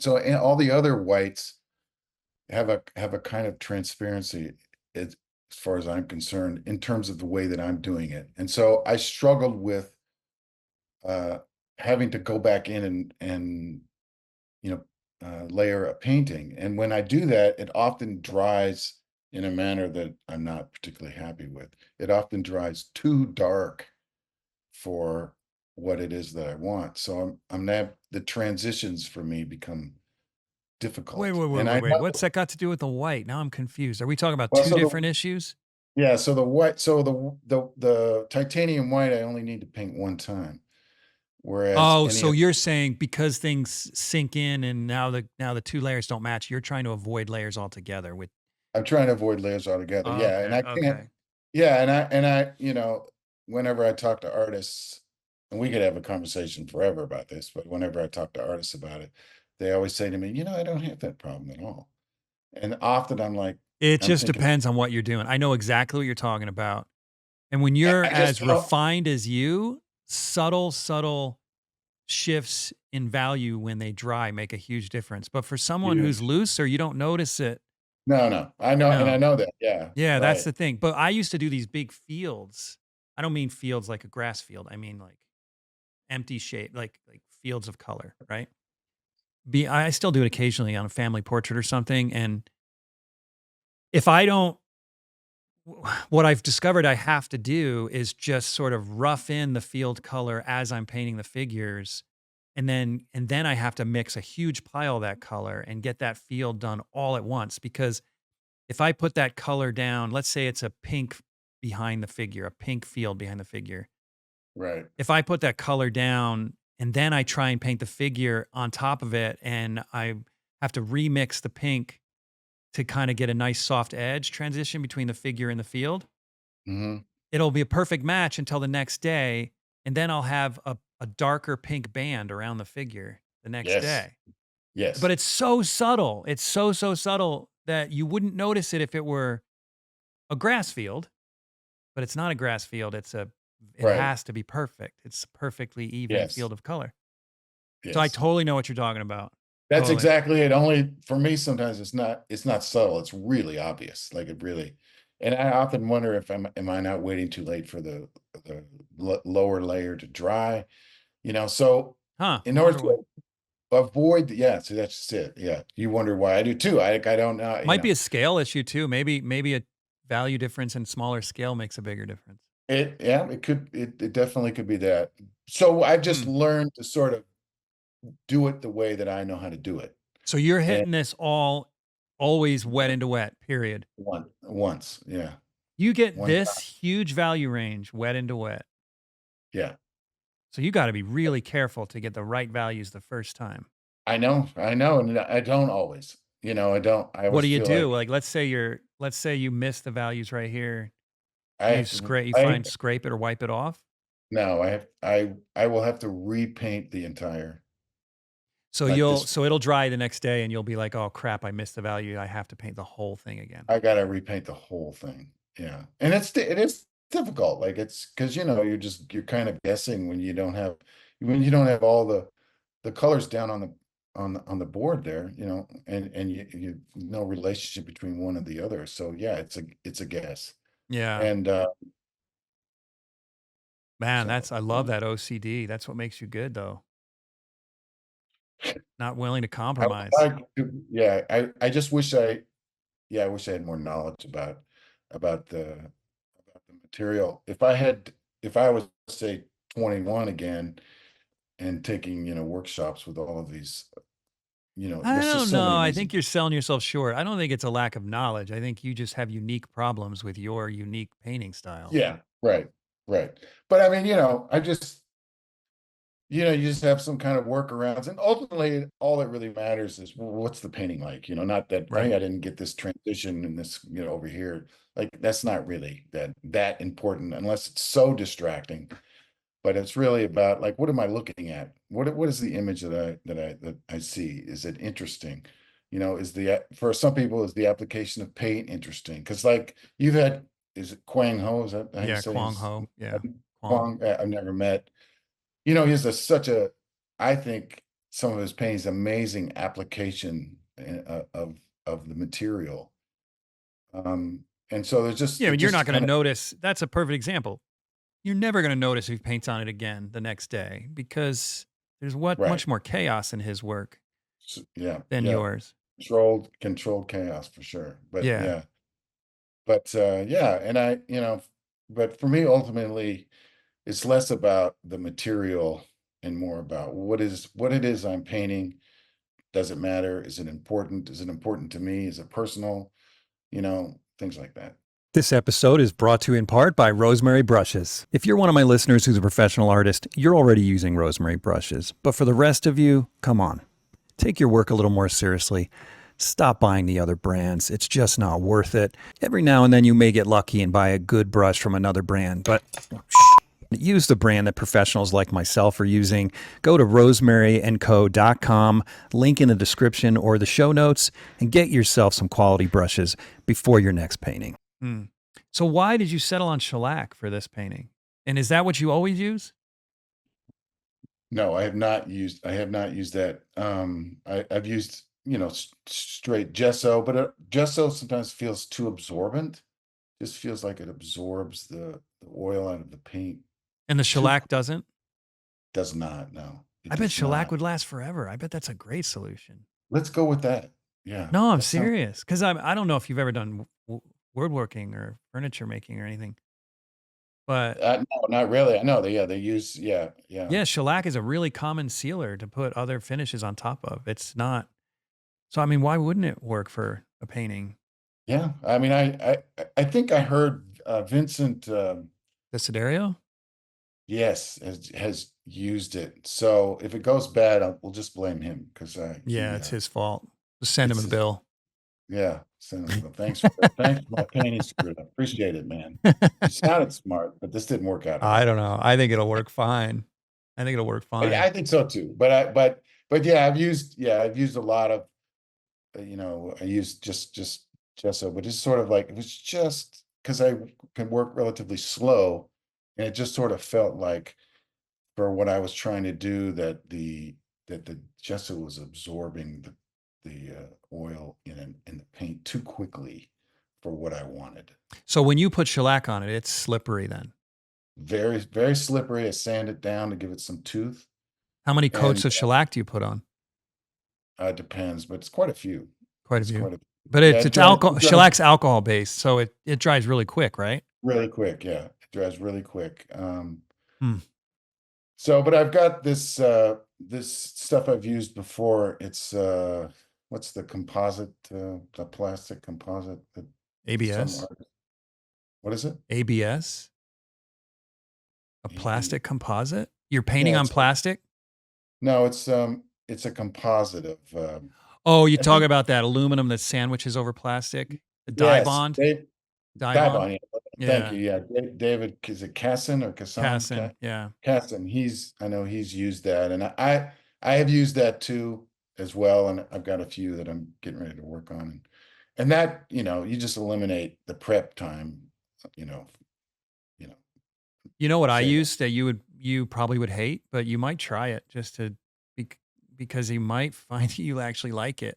and all the other whites have a kind of transparency as as far as I'm concerned in terms of the way that I'm doing it, and so I struggled with, uh, having to go back in and you know, layer a painting. And when I do that, it often dries in a manner that I'm not particularly happy with. It often dries too dark for what it is that I want. So I'm not the transitions for me become Wait, difficult. wait, wait, And wait, I wait. know What's that got to do with the white? Now I'm confused. Are we talking about well, 2 different issues? so the titanium white I only need to paint one time, whereas Oh, any so of you're saying because things sink in and now the 2 layers don't match, you're trying to avoid layers altogether with I'm trying to avoid layers altogether. Yeah, and okay, I can't. okay. Yeah, and I, whenever I talk to artists, and we could have a conversation forever about this, but whenever I talk to artists about it, they always say to me, I don't have that problem at all. And often I'm like, It I'm just thinking, depends on what you're doing. I know exactly what you're talking about. And when I you're I just as don't. refined as you, subtle shifts in value when they dry make a huge difference. But for someone who's Huge. looser, you don't notice it. No, no, I know, and I No. know that. Yeah, Yeah, that's right, the thing. But I used to do these big fields. I don't mean fields like a grass field. I mean like empty shape, like fields of color, right? I still do it occasionally on a family portrait or something. And if I don't what I've discovered I have to do is just sort of rough in the field color as I'm painting the figures. And then I have to mix a huge pile of that color and get that field done all at once because if I put that color down, let's say it's a pink behind the figure, a pink field behind the figure. right. If I put that color down and then I try and paint the figure on top of it and I have to remix the pink to kind of get a nice soft edge transition between the figure and the field, Hmm. it'll be a perfect match until the next day. And then I'll have a darker pink band around the figure the next Yes, day. But yes, it's so subtle. It's so, so subtle that you wouldn't notice it if it were a grass field, but it's not a grass field. It right. has to be perfect. It's a perfectly even Yes, field of color. So I yes. totally know what you're talking about. That's Totally. exactly it. Only for me, sometimes it's not subtle. It's really obvious. Like it really, and I often wonder if am I not waiting too late for the lower layer to dry? So Huh. in I order wonder why. to avoid, yeah, so that's just it. Yeah, you wonder why I do too. I don't know. Might be a scale issue too. Maybe a value difference in smaller scale makes a bigger difference. Yeah, it definitely could be that. So I've just Hmm. learned to sort of do it the way that I know how to do it, So you're and hitting this all always wet into wet, period. once, yeah, You get one this time, huge value range wet into wet. yeah. So you got to be really careful to get the right values the first time. I know, and I don't always. I don't. I What always do you feel do? like Like let's say you miss the values right here. I have to. Scrape it or wipe it off. No, I will have to repaint the entire. So Like you'll this, so it'll dry the next day and you'll be like, "Oh crap, I missed the value. I have to paint the whole thing again." I gotta repaint the whole thing. Yeah. And it is difficult. Like it's because you're kind of guessing when you don't have all the colors down on the board there, and you no relationship between one and the other. So yeah, it's a guess. Yeah. And Man, so I love that OCD. That's what makes you good though. Not willing to I would compromise. like to, yeah, I just wish I wish I had more knowledge about the material. If I was say 21 again and taking, workshops with all of these, I there's just don't so know. many I amazing. think you're selling yourself short. I don't think it's a lack of knowledge. I think you just have unique problems with your unique painting style. Yeah, right, right. But I mean, you just have some kind of workarounds, and ultimately, all that really matters is what's the painting like. Not that, hey, Right. I didn't get this transition and this, over here. Like that's not really that important unless it's so distracting. But it's really about like, what am I looking at? What is the image that I see? Is it interesting? Is the for some people is the application of paint interesting? Because like you've had, is it Quang Ho? Is that how you Yeah, say Kwang his Ho. Yeah. name? Kwang. Quang? I've never met. He has such a, I think some of his paintings amazing application of the material. And so Yeah, it but you're not just going to kind of notice. That's a perfect example. You're never going to notice if he paints on it again the next day because there's what right. much more chaos in his work Yeah, than yeah. yours. Controlled chaos for sure. But Yeah. yeah, but yeah, and but for me, ultimately, it's less about the material and more about what it is I'm painting. Does it matter? Is it important? Is it important to me? Is it personal? Things like that. This episode is brought to you in part by Rosemary Brushes. If you're one of my listeners who's a professional artist, you're already using Rosemary brushes. But for the rest of you, come on, take your work a little more seriously. Stop buying the other brands. It's just not worth it. Every now and then you may get lucky and buy a good brush from another brand, but use the brand that professionals like myself are using. Go to rosemaryandco.com, link in the description or the show notes, and get yourself some quality brushes before your next painting. Hmm. So why did you settle on shellac for this painting? And is that what you always use? No, I have not used that. I've used, straight gesso, but gesso sometimes feels too absorbent. Just feels like it absorbs the oil out of the paint And the too shellac quick. doesn't? Does not, no. It I bet does shellac not. would last forever. I bet that's a great solution. Let's go with that. Yeah, No, I'm that sounds. serious. Because I don't know if you've ever done woodworking or furniture making or anything, but No, not really. I know they use, yeah, yeah, yeah, shellac is a really common sealer to put other finishes on top of. It's not. So, I mean, why wouldn't it work for a painting? yeah. I mean, I think I heard Vincent, The Sidereal? yes, has used it. So if it goes bad, we'll just blame him because Yeah, it's his fault. Just send him it's a his, bill. yeah. So well, thanks for my painting screwed up. Appreciate it, man. You sounded smart, but this didn't work out at I all. don't know. I think it'll work fine. I think it'll work Yeah, fine. I think so too. But yeah, I've used a lot of, I used just gesso, but it's sort of like it was just because I can work relatively slow, and it just sort of felt like for what I was trying to do that the gesso was absorbing the oil in the paint too quickly for what I wanted. So when you put shellac on it, it's slippery then. Very, very slippery. I sand it down to give it some tooth, How many coats and of shellac do you put on? depends, but it's quite a few. Quite a It's few. quite a But yeah. it's alcohol. It dries Shellac's alcohol based, so it dries really quick, right? really quick. Yeah, it dries really quick. Hmm. So, but I've got this stuff I've used before. It's what's the composite, the plastic composite that some ABS. artists, what is it? ABS. A AB. plastic composite. You're painting Yeah, on plastic. no, it's a composite of Oh, you I talk think about that aluminum that sandwiches over plastic. The dye yes, bond. Dave Dye bond. Dibon. Yeah, thank Yeah. you. Yeah, David, is it Casson or Casson? Cassin. Yeah. Casson. I know he's used that, and I I have used that too as well, and I've got a few that I'm getting ready to work on. And that, you just eliminate the prep time, you know, you know, You know what I save. use that you probably would hate, but you might try it just to bec because you might find you actually like it.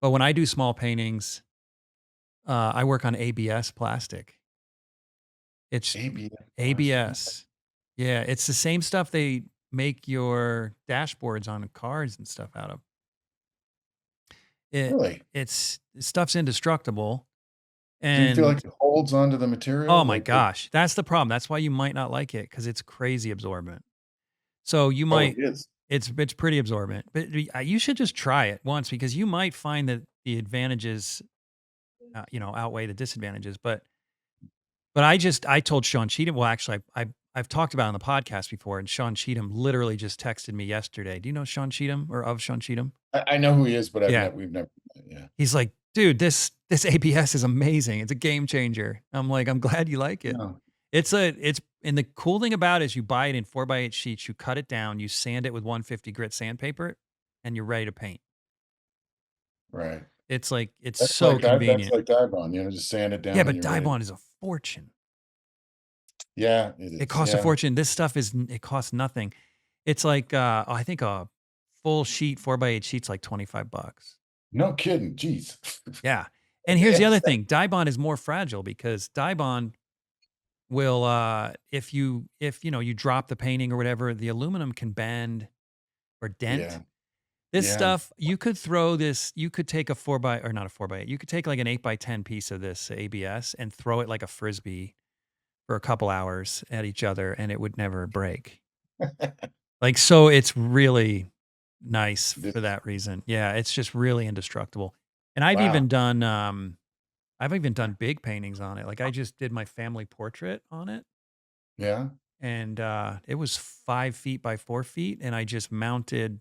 But when I do small paintings, I work on ABS plastic. It's ABS plastic. ABS. Yeah, it's the same stuff they make your dashboards on cars and stuff out of. It Really? it's stuff's indestructible, Do you feel and like it holds onto the oh material? my Like it, gosh, that's the problem. That's why you might not like it because it's crazy absorbent. So you oh, it might is. it's pretty absorbent, but you should just try it once because you might find that the advantages, outweigh the disadvantages. But I told Sean Cheatham. Well, actually, I've talked about it on the podcast before, and Sean Cheatham literally just texted me yesterday. Do you know Sean Cheatham or of Sean Cheatham? I know who he is, but Yeah, we've never, yeah. he's like, dude, this ABS is amazing. It's a game changer. I'm like, I'm glad you like it. No, It's and the cool thing about it is you buy it in 4x8 sheets, you cut it down, you sand it with 150 grit sandpaper, and you're ready to paint. right. It's like it's so That's convenient. like Dibond, just sand it Yeah, down and but you're ready. Dibond is a fortune. Yeah, it It is. costs a Yeah. fortune. This stuff it costs nothing. It's like I think a full sheet 4x8 sheet's like 25 bucks. No kidding. Jeez. Yeah. And here's the other thing. Dibond is more fragile because Dibond will if you drop the painting or whatever, the aluminum can bend or dent. Yeah. This Yeah. stuff, you could take a 4 by or not a 4x8. You could take like an 8x10 piece of this ABS and throw it like a frisbee for a couple hours at each other and it would never break. Like, so it's really nice for This, that reason. Yeah, it's just really indestructible. And wow. I've even done big paintings on it. Like I just did my family portrait on it Yeah. and it was 5 feet by 4 feet. And I just mounted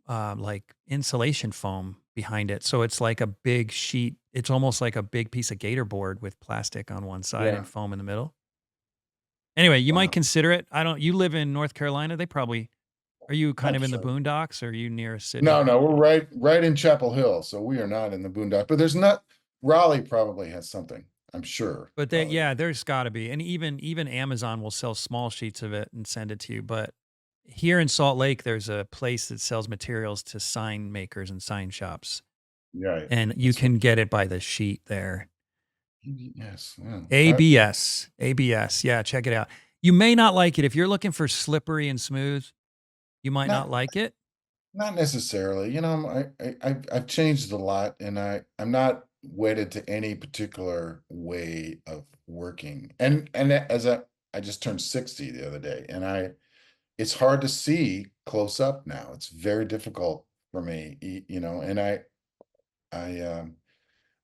like insulation foam behind it. So it's like a big sheet. It's almost like a big piece of gator board with plastic on one side Yeah. and foam in the middle. Anyway, you might Wow. consider it. I don't you live in North Carolina? They probably are you kind of That's in the true. boondocks or are you near a city? No, no, we're right in Chapel Hill, so we are not in the boondock. But there's not. Raleigh probably has something. I'm sure. But Raleigh. yeah, there's got to be. And even Amazon will sell small sheets of it and send it to you, but here in Salt Lake there's a place that sells materials to sign makers and sign shops Right. and you That's right. can get it by the sheet there. Yes. Yeah. ABS. ABS. Yeah, check it out. You may not like it if you're looking for slippery and smooth, you might not Not like it. not necessarily. I've changed a lot, and I'm not wedded to any particular way of working. And as I just turned 60 the other day, and it's hard to see close up now. It's very difficult for me, and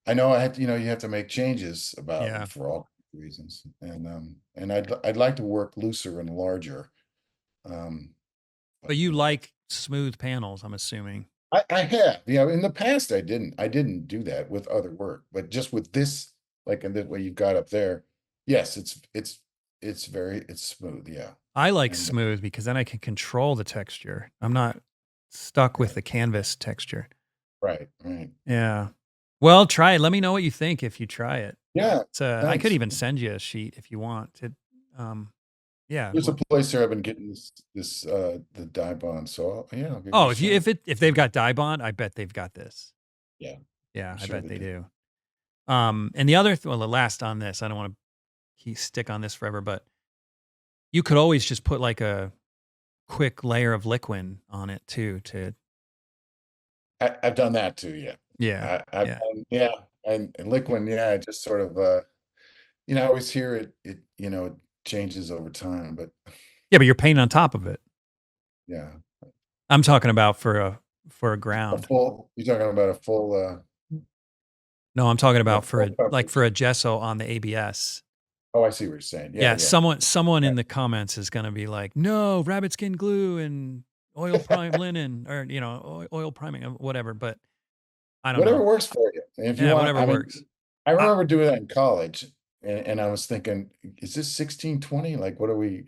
I know you have to make changes about them Yeah. for all reasons. And I'd like to work looser and larger. Um, But but you like smooth panels, I'm assuming. I have, in the past I didn't do that with other work, but just with this, like in the way you've got up there, yes, it's smooth, yeah. I like And smooth because then I can control the texture. I'm not stuck with right, the canvas texture. right, right. Yeah. Well, try it. Let me know what you think if you try it. Yeah, I could thanks. even send you a sheet if you want. Um, yeah. There's a Well, place here I've been getting the dye bond, so I'll give it a oh, shot. if they've got dye bond, I bet they've got this. Yeah, Yeah, I'm I sure bet they they do. do. And the other, well, the last on this, I don't want to stick on this forever, but you could always just put like a quick layer of liquid on it too. To I've done that too, yeah. yeah, I've yeah, done, yeah, and liquid, yeah, just sort of, I always hear it changes over time, but yeah. But you're painting on top of it. yeah, I'm talking about for a a ground. full, you're talking about a full, No, I'm talking yeah, about for full a like for coverage. a gesso on the ABS. Oh, I see what you're saying. Yeah, Yeah, yeah. someone in Right. the comments is gonna be like, "No, rabbit skin glue and oil prime linen or, oil priming, whatever," but I don't Whatever know. works for you. And if you Yeah, want, whatever I mean, works. I I remember doing that in college, and I was thinking, is this 1620? Like, what are we,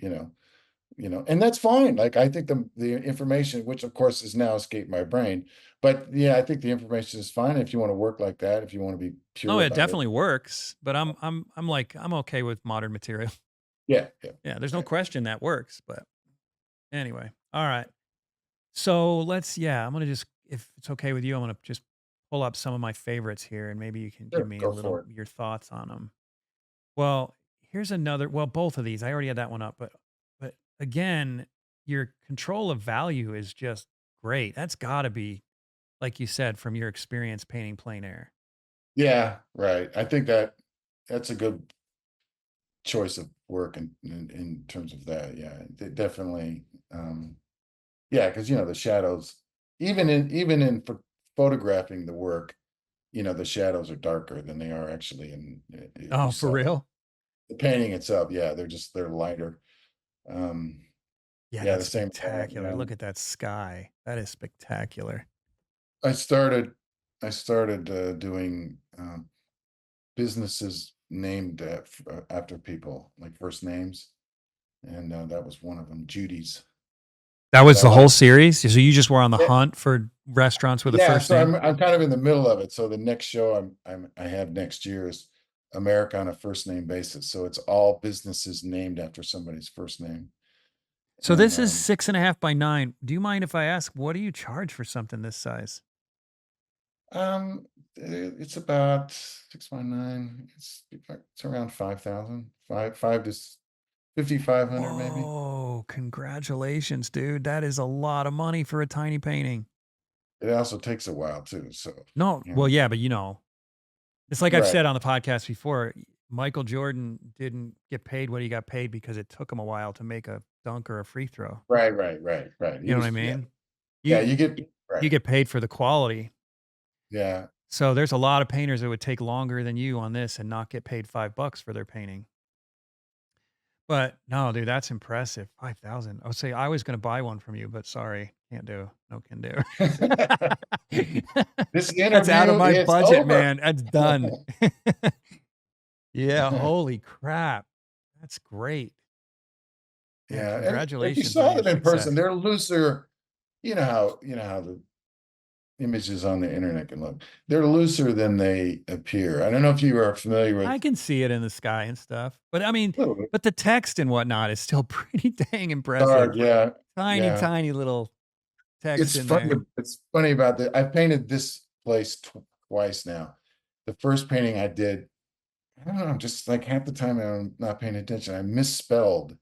and that's fine. Like, I think the information, which of course has now escaped my brain, but yeah, I think the information is fine if you want to work like that, if you want to be Oh, pure it about it. definitely works, but I'm like, I'm okay with modern material. Yeah, yeah, Yeah, there's no yeah. question that works, but anyway. All right. So I'm gonna just, if it's okay with you, I'm gonna just pull up some of my favorites here, and maybe you can give Sure, me a go little for it. your thoughts on them. Well, here's another. Well, both of these, I already had that one up, but again, your control of value is just great. That's got to be, like you said, from your experience painting plein air. Yeah, right. I think that's a good choice of work in terms of that. Yeah, definitely. Yeah, because the shadows, even in photographing the work, the shadows are darker than they are actually, and you Oh, for saw that. real? The painting itself, yeah, they're lighter. Um, Yeah, yeah, the that's same thing. spectacular. Look at that sky. That is spectacular. I started I started doing businesses named after people, like first names, and that was one of them, Judy's. That But was I the whole like, series? So you just were on the yeah, hunt for restaurants with a yeah. first So name? I'm kind of in the middle of it. So the next show I have next year is America on a first name basis. So it's all businesses named after somebody's first name. So And this is 6.5 by 9. Do you mind if I ask, what do you charge for something this size? um, it's about 6 by 9. It's around 5,000, five to 5,500 maybe. Whoa, congratulations, dude. That is a lot of money for a tiny painting. It also takes a while too. So No, you well, know, yeah, but it's like I've right, said on the podcast before, Michael Jordan didn't get paid what he got paid because it took him a while to make a dunk or a free throw. right. He You know what I was, yeah, mean? yeah. You You get you right, get paid for the quality. yeah. So there's a lot of painters that would take longer than you on this and not get paid $5 for their painting. But no, dude, that's impressive. 5,000. I would say I was gonna buy one from you, but sorry, can't do. No can do. This That's out of interview my is budget, over. man. That's done. Yeah, holy crap. That's great. Yeah, Yeah, and if you congratulations on saw your them in person, success. they're looser. You know how the images on the internet can look. They're looser than they appear. I don't know if you are familiar I with can see it in the sky and stuff, but I mean, a little bit. but the text and whatnot is still pretty dang impressive. Dark, yeah, Tiny, yeah. tiny little text It's in funny. there. It's funny about that. I've painted this place twice now. The first painting I did, I don't know, just like half the time I'm not paying attention. I misspelled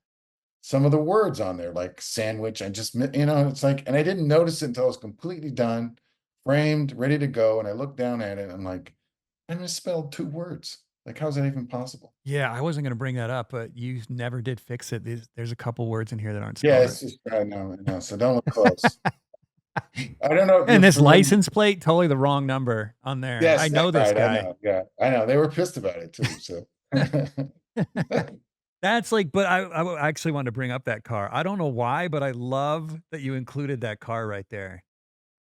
some of the words on there, like sandwich. I just, it's like, and I didn't notice it until I was completely done, framed, ready to go. And I looked down at it and I'm like, I misspelled two words. Like, how's that even possible? Yeah, I wasn't gonna bring that up, but you never did fix it. There's a couple words in here that aren't Yeah, spelled right. it's just, I know. So don't look close. I don't know if And you're this familiar. license plate, totally the wrong number on there. I Yes, know this right. I guy. know. Yeah, I know. They were pissed about it too. So, That's like, but I actually wanted to bring up that car. I don't know why, but I love that you included that car right there.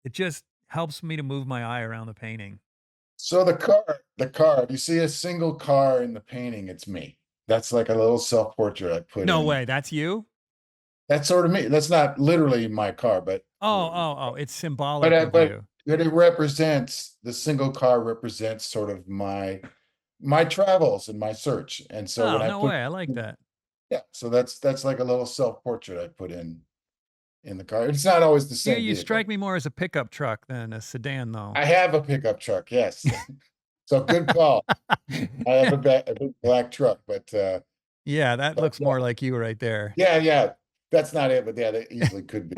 It just helps me to move my eye around the painting. so if you see a single car in the painting, it's me. That's like a little self-portrait I put No in. way, that's you? That's sort of me. That's not literally my car, Oh, it's but symbolic uh, of but you. but it represents the single car represents sort of my travels and my search. And so when Oh, I no put way, I like that. yeah, so that's like a little self-portrait I put in the car. It's not always the You same you vehicle. strike me more as a pickup truck than a sedan, though. I have a pickup truck, yes. So good call. I have a big black truck, Yeah, that but looks more like you right there. yeah, that's not it, but yeah, that easily could be.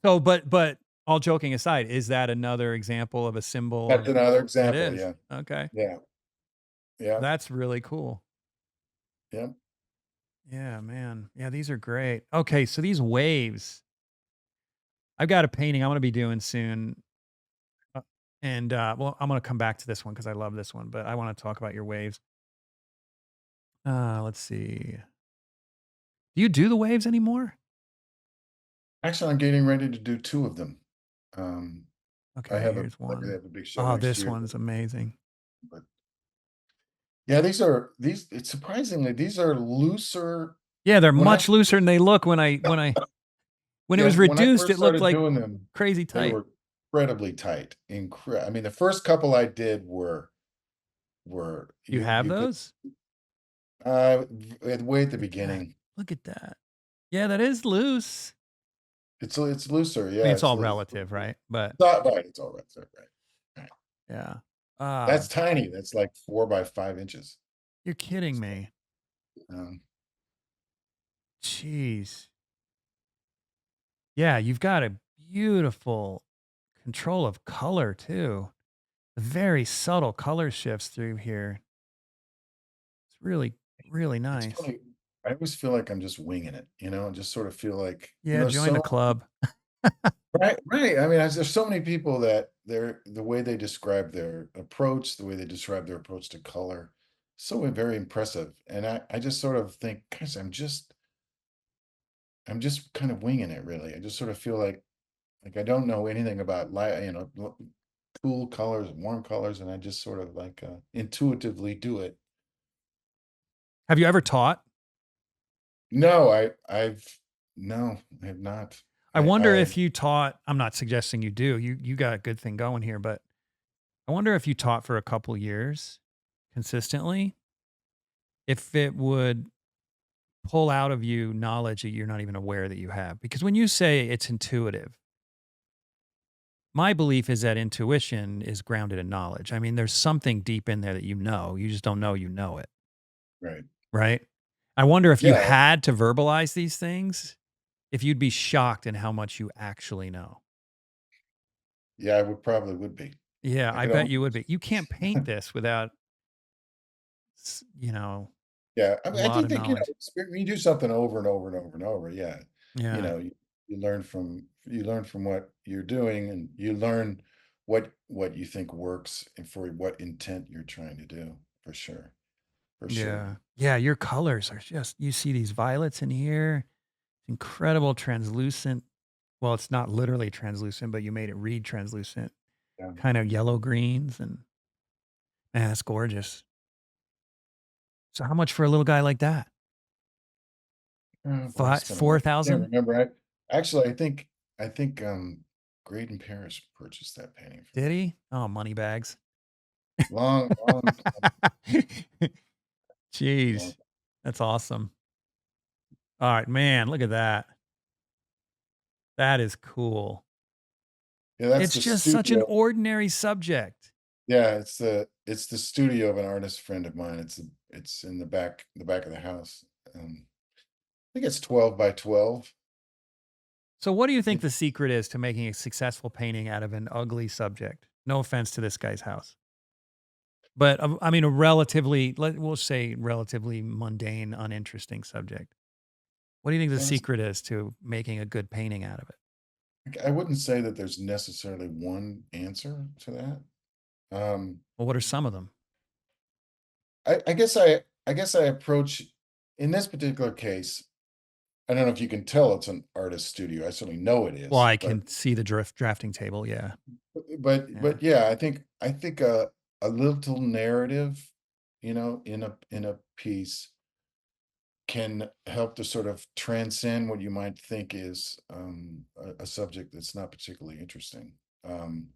So, but all joking aside, is that another example of a symbol That's of another it example, is? yeah. Okay. Yeah, yeah, That's really cool. yeah. Yeah, man. Yeah, these are great. Okay, so these waves, I've got a painting I'm gonna be doing soon, uh, and, well, I'm gonna come back to this one because I love this one, but I wanna talk about your waves. Let's see. Do you do the waves anymore? Actually, I'm getting ready to do 2 of them. Um, I Okay, have a here's like, I one. have a big show Oh, next this year, one's amazing. but yeah, these it's surprisingly, these are looser. Yeah, they're When I much looser than they look when it yeah, was when I reduced, first it looked started like doing them, crazy they tight. were incredibly tight. I mean, the first couple I did were You have you could those? way at the Look at that. beginning. Look at that. Yeah, that is loose. It's looser. I mean, Yeah, it's all it's relative, right? But not right. It's all right. It's all right. Right. yeah. That's Ah, tiny. That's like 4 by 5 inches. you're kidding So, me. um, Jeez. Yeah, you've got a beautiful control of color too. Very subtle color shifts through here. It's really, really it's nice. funny. I always feel like I'm just winging it, I just sort of feel like, Yeah, join the club. right, right. I mean, there's so many people that the way they describe their approach, the way they describe their approach to color, so very impressive. And I just sort of think, gosh, I'm just kind of winging it, really. I just sort of feel like I don't know anything about light, cool colors, warm colors, and I just sort of like intuitively do it. Have you ever taught? No, I've no, I have not. I wonder I if you taught. I'm not suggesting you do. You got a good thing going here, but I wonder if you taught for a couple years consistently, if it would pull out of you knowledge that you're not even aware that you have. Because when you say it's intuitive, my belief is that intuition is grounded in knowledge. I mean, there's something deep in there that you know. You just don't know you know it, right. right? I wonder if you Yeah, had to verbalize these things, if you'd be shocked in how much you actually know. yeah, I would be. Yeah, I I could bet you would almost be. You can't paint this without, you know, yeah, I a mean, I lot do of think, knowledge. when you do something over and over and over and over, yeah, you Yeah. know, you, you learn from what you're doing, and you learn what you think works and for what intent you're trying to do, for sure, for sure. Yeah. Yeah, your colors are just you see these violets in here, incredible translucent. Well, it's not literally translucent, but you made it read translucent. Yeah. Kind of yellow greens and man, it's gorgeous. So how much for a little guy like that? Oh boy, I Five, spent a lot. I can't 4,000? remember. Actually, I think Graydon Paris purchased that painting from Did me. he? Oh, money bags. Long, long, long. Jeez. That's awesome. All right, man, look at that. That is cool. Yeah, that's It's the just such an studio. ordinary subject. Yeah, it's the studio of an artist friend of mine. It's in the back of the house. I think it's 12 by 12. So what do you think It, the secret is to making a successful painting out of an ugly subject? No offense to this guy's house. But I mean a we'll say relatively mundane, uninteresting subject. What do you think the yeah, secret is to making a good painting out of it? I wouldn't say that there's necessarily one answer to that. Um, Well, what are some of them? I guess I approach in this particular case. I don't know if you can tell it's an artist studio. I certainly know it Well, is, I but can see the drafting table, yeah. Yeah. but yeah, I think a little narrative, in a piece can help to sort of transcend what you might think is a subject that's not particularly interesting. Um,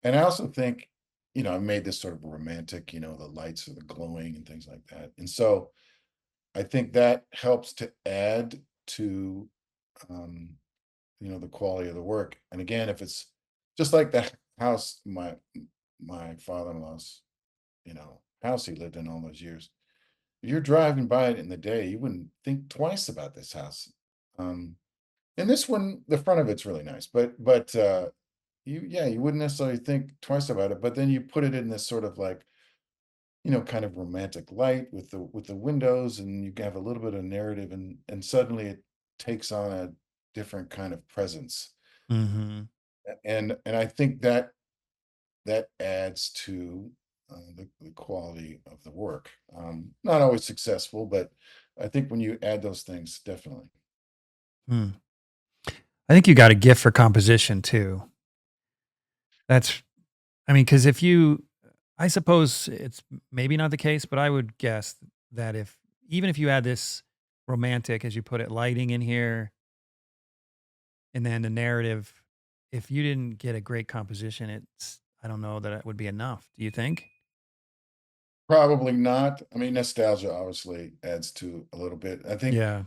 and I also think, I made this sort of romantic, the lights are the glowing and things like that. And so I think that helps to add to, um, the quality of the work. And again, if it's just like that house, my father-in-law's, house he lived in all those years. If you're driving by it in the day, you wouldn't think twice about this house. Um, and this one, the front of it's really nice, but you wouldn't necessarily think twice about it. But then you put it in this sort of like, kind of romantic light with the windows, and you have a little bit of narrative, and suddenly it takes on a different kind of presence. Mhm. And I think that adds to the quality of the work. Not always successful, but I think when you add those things, definitely. Hmm. I think you got a gift for composition too. That's I mean, because if you I suppose it's maybe not the case, but I would guess that if even if you had this romantic, as you put it, lighting in here, and then the narrative. If you didn't get a great composition, it's I don't know that it would be enough. Do you think? Probably not. I mean, nostalgia obviously adds to a little bit. I think Yeah.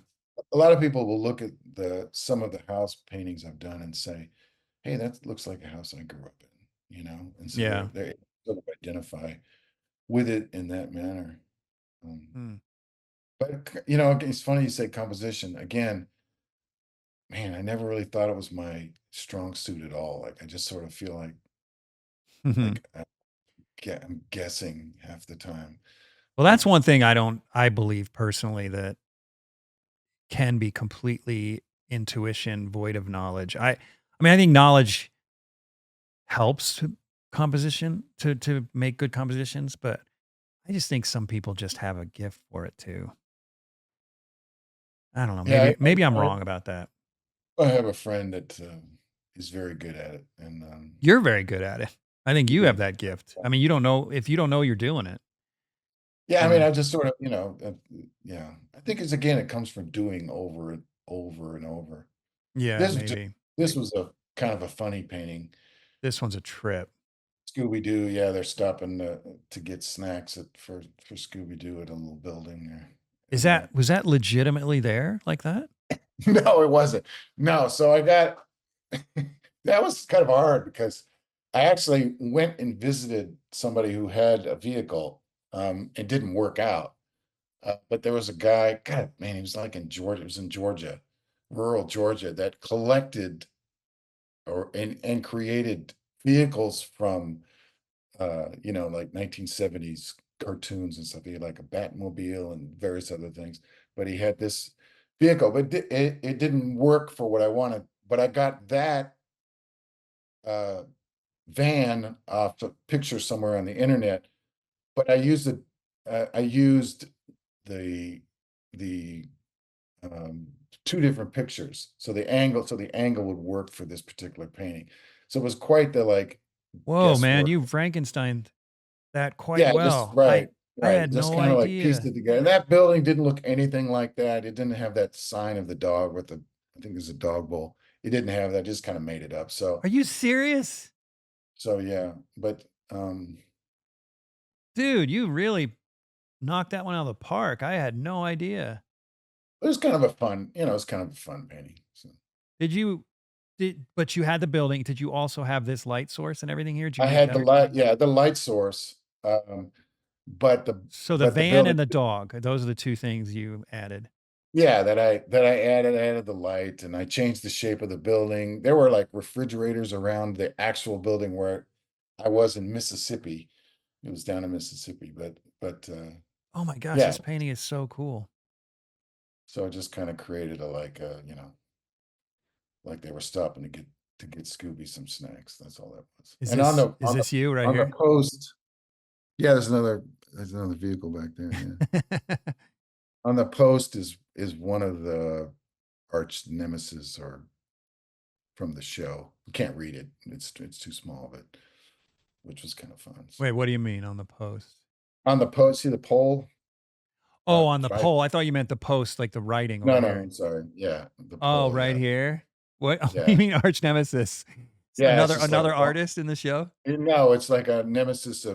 a lot of people will look at the some of the house paintings I've done and say, "Hey, that looks like a house I grew up in," and so Yeah. they sort of identify with it in that manner. Um, Hmm. but it's funny you say composition again. Man, I never really thought it was my strong suit at all. Like I just sort of feel like I'm guessing half the time. Well, But that's one thing I believe personally that can be completely intuition void of knowledge. I mean, I think knowledge helps composition to make good compositions, but I just think some people just have a gift for it too. I don't know. yeah, Maybe I'm wrong about that. I have a friend that is very good at it, and You're very good at it. I think you yeah, have that gift. I mean, you don't know if you don't know you're doing it, yeah. I you mean, know. I just sort of, yeah. I think it's again, it comes from doing over and over and over. Yeah, This was just, maybe. this was a kind of a funny painting. This one's a trip. Scooby Doo, yeah, they're stopping to get snacks for Scooby Doo at a little building there, Is and that was that legitimately there like that? no, it wasn't. No, so I got that was kind of hard because I actually went and visited somebody who had a vehicle. It didn't work out. But there was a guy, God, man, he was like in Georgia, it was in Georgia, rural Georgia, that collected and created vehicles from like 1970s cartoons and stuff. He had like a Batmobile and various other things. But he had this vehicle, but it didn't work for what I wanted. But I got that uh van off a picture somewhere on the internet, but I used the the um, two different pictures. So the angle would work for this particular painting. So it was quite the like Whoa, man, guesswork. you Frankenstein that quite Yeah, just well. right, I right. had Just no kind of like pieced idea. it together. And that building didn't look anything like that. It didn't have that sign of the dog with the, I think there's a dog bowl. It didn't have that. Just kind of made it up. So Are you serious? so yeah, but um Dude, you really knocked that one out of the park. I had no idea. it was kind of a fun, it's kind of a fun painting. So Did you but you had the building. Did you also have this light source and everything here? Did you I make had that the a light, yeah, the light source. But the so the but the van building, and the dog, those are the 2 things you added. yeah, that I added the light and I changed the shape of the building. There were like refrigerators around the actual building where I was in Mississippi. It was down in Mississippi, but Oh my gosh, yeah, this painting is so cool. so I just kind of created a like they were stopping to get Scooby some snacks. That's all that was. And on the Is this you right on the here? post, yeah, there's another vehicle back there. Yeah, on the post is one of the arch nemesis or from the show. You can't read it. It's too small, but which was kind of fun. So Wait, what do you mean on the post? on the post, see the pole Oh, on the 5. pole. I thought you meant the post, like the writing over No, no, here. I'm sorry. Yeah, the Oh, pole. right Yeah, here? What what do yeah, you mean arch nemesis? yeah. It's just like Another artist in the show? no, it's like a nemesis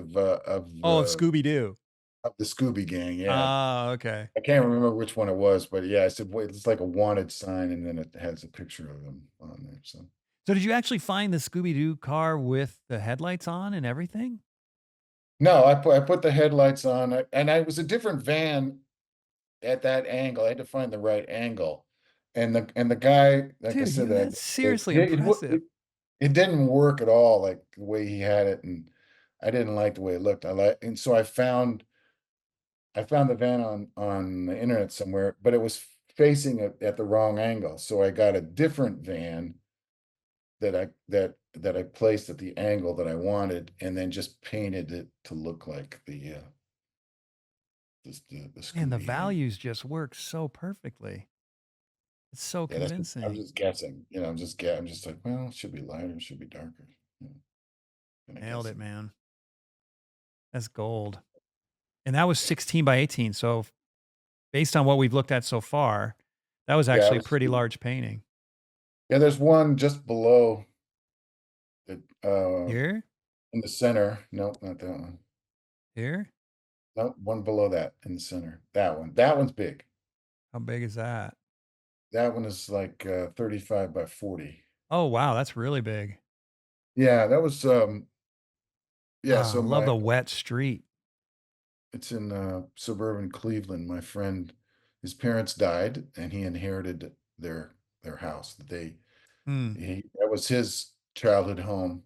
Oh, of Scooby-Doo. of the Scooby Gang. Yeah, Ah, okay. I can't remember which one it was, but yeah, I said wait, it's like a wanted sign, and then it has a picture of them on there. So So did you actually find the Scooby-Doo car with the headlights on and everything? no, I put the headlights on, and I was a different van at that angle. I had to find the right angle. And the guy, like I Dude, said, you that that's seriously it impressive. it didn't work at all like the way he had it, and I didn't like the way it looked. And so I found the van on the internet somewhere, but it was facing it at the wrong angle. So I got a different van that I placed at the angle that I wanted, and then just painted it to look like the Man, the Scooby Gang. values just work so perfectly. It's so Yeah, I'm convincing. just guessing, I'm just like, well, it should be lighter, it should be darker, kinda Nailed it, guessing. man. That's gold. And that was 16 by 18, so based on what we've looked at so far, that was Yeah, it actually a was pretty huge. large painting. Yeah, there's one just below it, Here? in the center. Nope, not that one. Here? Nope, one below that in the center. That one. That one's big. How big is that? That one is like 35 by 40. Oh, wow, that's really big. Yeah, that was yeah, Ah, so I love my the wet street. it's in suburban Cleveland. My friend, his parents died and he inherited their house. Hmm. That was his childhood home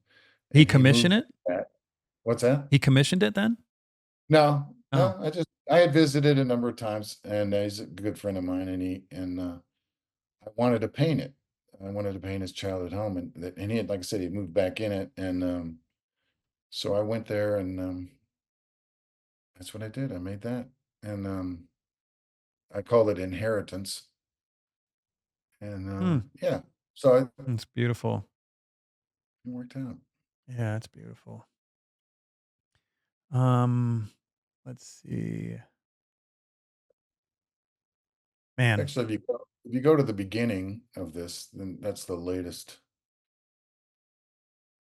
He and he commissioned moved it? that. What's that? He commissioned it then? No, Oh, no, I had visited a number of times and he's a good friend of mine and I wanted to paint it. I wanted to paint his childhood home and he had, like I said, he moved back in it and so I went there and that's what I did. I made that and I call it inheritance and hmm, yeah, so it it's beautiful. worked out. Yeah, it's beautiful. Um, let's see. Man, Actually, if you go to the beginning of this, then that's the latest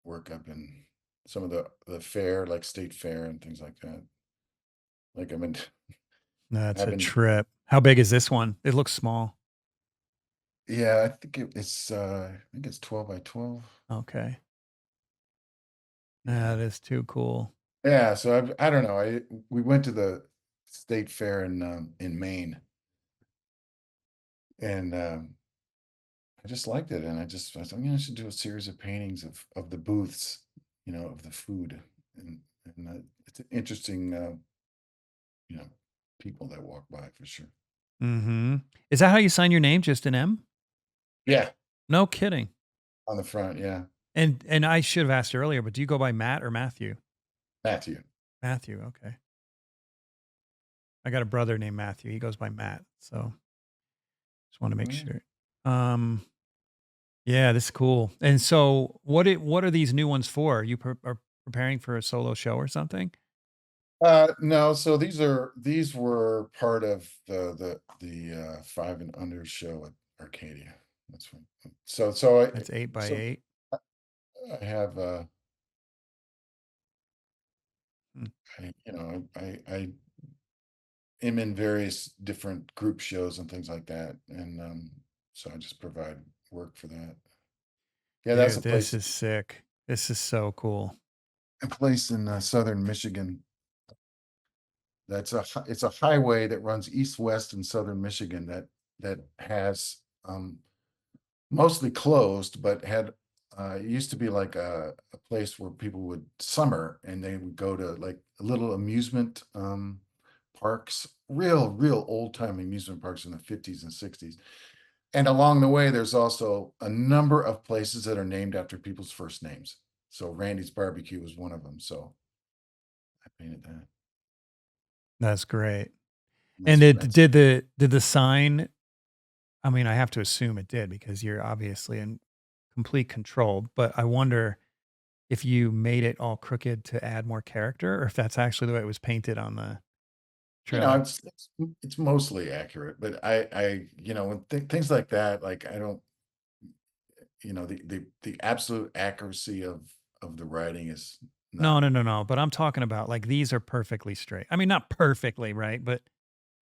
work I've been some of the fair, like state fair and things like that. Like that's I've a been trip. How big is this one? It looks small. yeah, I think it's 12 by 12. Okay. Yeah. That is too cool. Yeah, so I don't know. We went to the state fair in Maine and I just liked it and I thought, I should do a series of paintings of the booths, of the food and it's an interesting you know, people that walk by for sure. Mhm. Is that how you sign your name, just an M? Yeah, No kidding. on the front, yeah. And I should have asked earlier, but do you go by Matt or Matthew? Matthew. Matthew, okay. I got a brother named Matthew. He goes by Matt, so just wanna make Yeah. sure. Um, yeah, this is cool. And so what are these new ones for? You are preparing for a solo show or something? No, so these were part of the 5 and under show at Arcadia. That's what That's 8 by so 8. I have, Hmm. I am in various different group shows and things like that, and, so I just provide work for that. Yeah, that's Dude, this is sick. This is so cool. a place in, Southern Michigan. It's a highway that runs east-west in Southern Michigan that has, mostly closed, but had it used to be like a place where people would summer and they would go to like little amusement parks, real old time amusement parks in the 50s and 60s. And along the way, there's also a number of places that are named after people's first names. So Randy's Barbecue was one of them. So I painted that. That's great. And And that's did the sign, I mean, I have to assume it did because you're obviously in complete control, but I wonder if you made it all crooked to add more character or if that's actually the way it was painted on the trailer. it's mostly accurate, but when things like that, like I don't the absolute accuracy of the writing is No, not. no, no, no, but I'm talking about, like, these are perfectly straight. I mean, not perfectly, right? But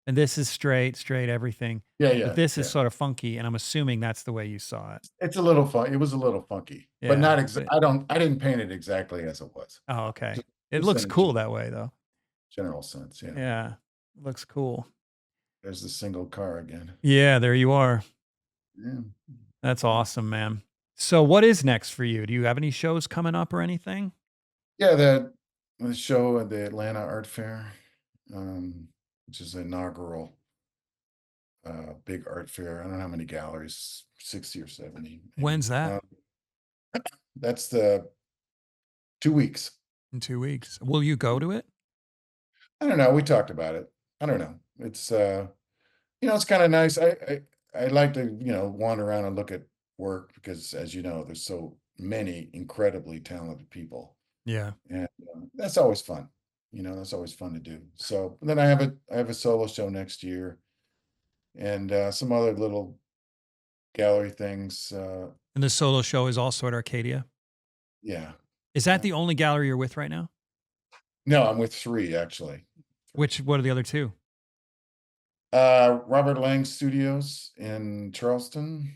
and this is straight, everything, Yeah, but yeah, this is yeah. sort of funky, and I'm assuming that's the way you saw it. It's a little fun. It was a little funky, but Yeah, not exact. but I didn't paint it exactly as it was. oh, okay. Just, It just looks in a cool that way, though. general sense. Yeah. Yeah, it looks cool. There's the single car again. Yeah, there you are. Yeah. That's awesome, man. So what is next for you? Do you have any shows coming up or anything? Yeah. The show at the Atlanta Art Fair, which is the inaugural big art fair. I don't know how many galleries, 60 or 70 maybe. When's that? That's the 2 weeks. In 2 weeks. Will you go to it? I don't know. We talked about it. I don't know. It's kind of nice. I like to, wander around and look at work because, as you know, there's so many incredibly talented people, Yeah. and that's always fun. That's always fun to do. So then I have a solo show next year, and some other little gallery things. And the solo show is also at Arcadia? Yeah, Is that yeah. the only gallery you're with right now? No, I'm with three actually. Three. What are the other 2? Robert Lang Studios in Charleston,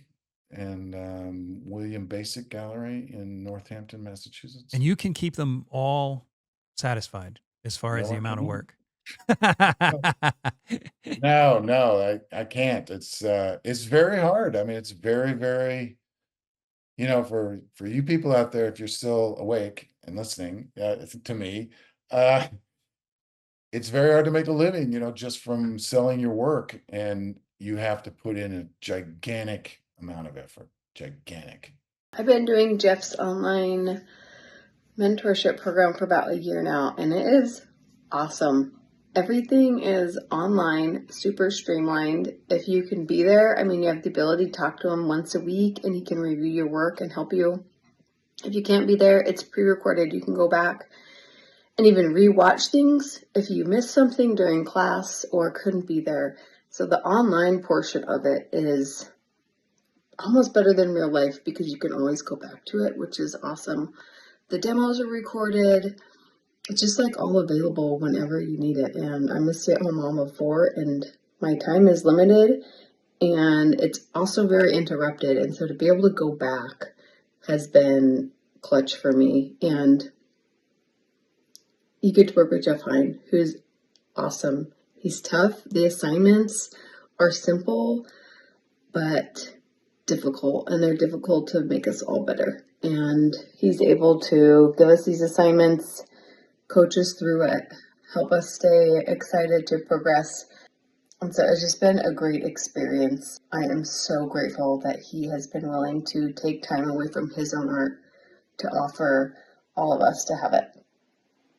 and William Basic Gallery in Northampton, And Massachusetts. you can keep them all satisfied as far as No, the I amount of can't. work. No, no, I can't. It's very hard. I mean, it's very, very, for you people out there, if you're still awake and listening, to me, uh, it's very hard to make a living, just from selling your work, and you have to put in a gigantic amount of effort. Gigantic. I've been doing Jeff's online mentorship program for about a year now, and it is awesome. Everything is online, super streamlined. If you can be there, I mean, you have the ability to talk to him once a week and he can review your work and help you. If you can't be there, it's pre-recorded. You can go back and even re-watch things if you missed something during class or couldn't be there. So the online portion of it is almost better than real life because you can always go back to it, which is awesome. The demos are recorded. It's just like all available whenever you need it. And I'm a stay-at-home mom of 4, and my time is limited, and it's also very interrupted. And so to be able to go back has been clutch for me. And you get to work with Jeff Hein, who's awesome. He's tough. The assignments are simple, but difficult, and they're difficult to make us all better. And he's able to give us these assignments, coach us through it, help us stay excited to progress. And so it's just been a great experience. I am so grateful that he has been willing to take time away from his own art to offer all of us to have it.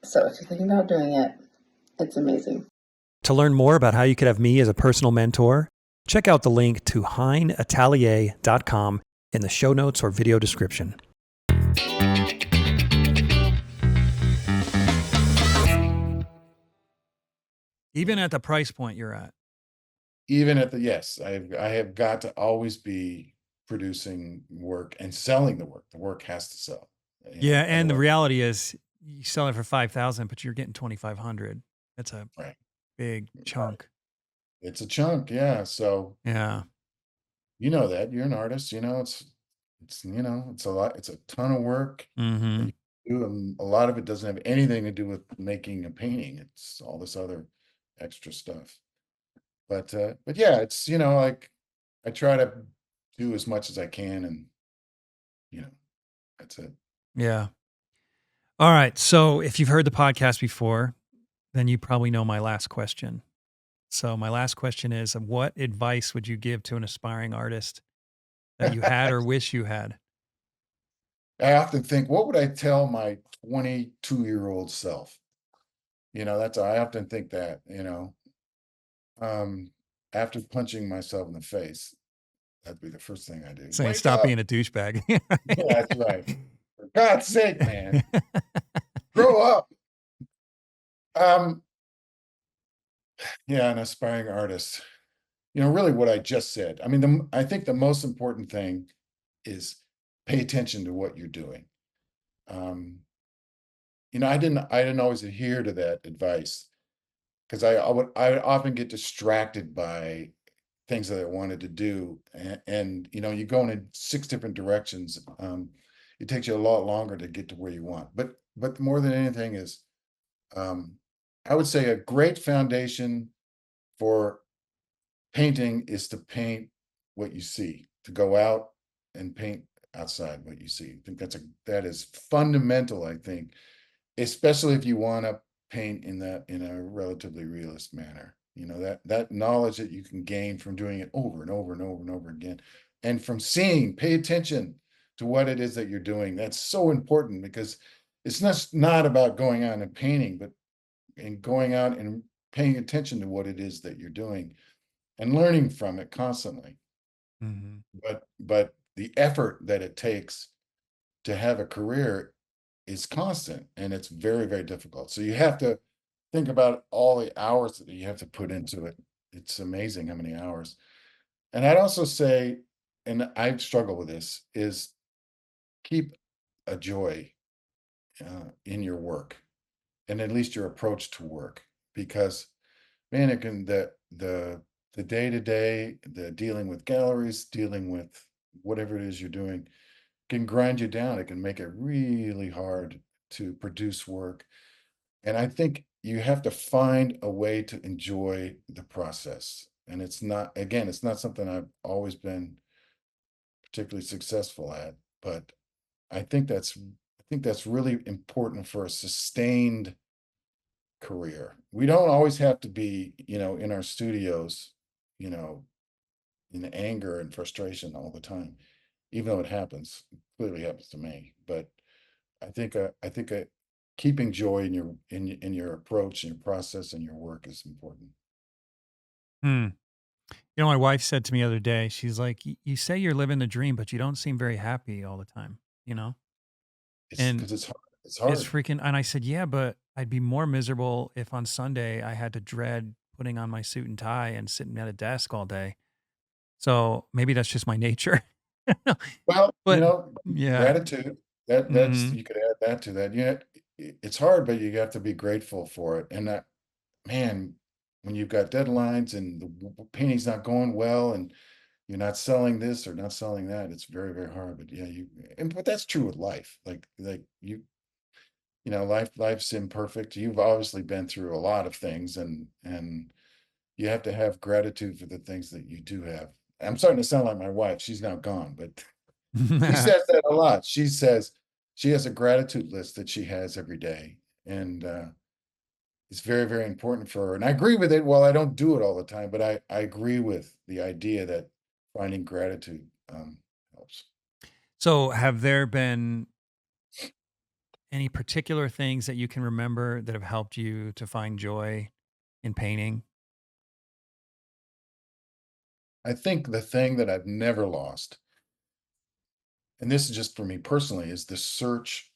So if you're thinking about doing it, it's amazing. To learn more about how you could have me as a personal mentor, check out the link to HEINatelier.com in the show notes or video description. Even at the price point you're at. Even at the yes, I have got to always be producing work and selling the work. The work has to sell. Yeah, and the Otherwise, reality is you sell it for 5,000, but you're getting 2,500. That's a right, big right. chunk. It's a chunk, yeah. So Yeah. you know that you're an artist, it's a lot, it's a ton of work that Mhm. you do, and a lot of it doesn't have anything to do with making a painting. It's all this other extra stuff. But yeah, it's like I try to do as much as I can, and you know, that's it. Yeah. All right. So if you've heard the podcast before, then you probably know my last question. So my last question is, what advice would you give to an aspiring artist that you had or wish you had? I often think, what would I tell my 22-year-old self? I often think that, um, after punching myself in the face, that'd be the first thing I do. Saying Wake stop up. being a douchebag. Yeah, that's right. For God's sake, man, grow up. Um, yeah, an aspiring artist. Really what I just said. I mean, I think the most important thing is pay attention to what you're doing. Um, I didn't always adhere to that advice because I often get distracted by things that I wanted to do, and you go in 6 different directions. It takes you a lot longer to get to where you want. But more than anything is, um, I would say a great foundation for painting is to paint what you see, to go out and paint outside what you see. I think that is fundamental, I think, especially if you want to paint in a relatively realist manner. That knowledge that you can gain from doing it over and over and over and over again, and from pay attention to what it is that you're doing. That's so important because it's not about going out and painting, but in going out and paying attention to what it is that you're doing and learning from it constantly. Mhm. But the effort that it takes to have a career is constant, and it's very, very difficult. So you have to think about all the hours that you have to put into it. It's amazing how many hours. And I'd also say, and I struggle with this, is keep a joy in your work and at least your approach to work, because man, it can the day to day, the dealing with galleries, dealing with whatever it is you're doing, can grind you down. It can make it really hard to produce work. And I think you have to find a way to enjoy the process. And it's not, again, it's not something I've always been particularly successful at, but I think that's really important for a sustained career. We don't always have to be, in our studios, you know, in anger and frustration all the time, even though it happens. It clearly happens to me. But I think keeping joy in your approach and your process and your work is important. Hmm. You know, my wife said to me the other day, she's like, You say you're living the dream, but you don't seem very happy all the time, you know? It's And because it's hard. It's it's hard. freaking, and I said, Yeah, but I'd be more miserable if on Sunday I had to dread putting on my suit and tie and sitting at a desk all day. So maybe that's just my nature. Well, But yeah. gratitude. That's Mhm. you could add that to that. Yeah, it's hard, but you have to be grateful for it. And that, man, when you've got deadlines and the painting's not going well, and you're not selling this or not selling that, it's very, very hard. But yeah, but that's true with life. Like life's imperfect. You've obviously been through a lot of things, and you have to have gratitude for the things that you do have. I'm starting to sound like my wife. She's now gone, but she says that a lot. She says she has a gratitude list that she has every day, and it's very, very important for her. And I agree with it. Well, I don't do it all the time, but I agree with the idea that finding gratitude helps. So have there been any particular things that you can remember that have helped you to find joy in painting? I think the thing that I've never lost, and this is just for me personally, is the search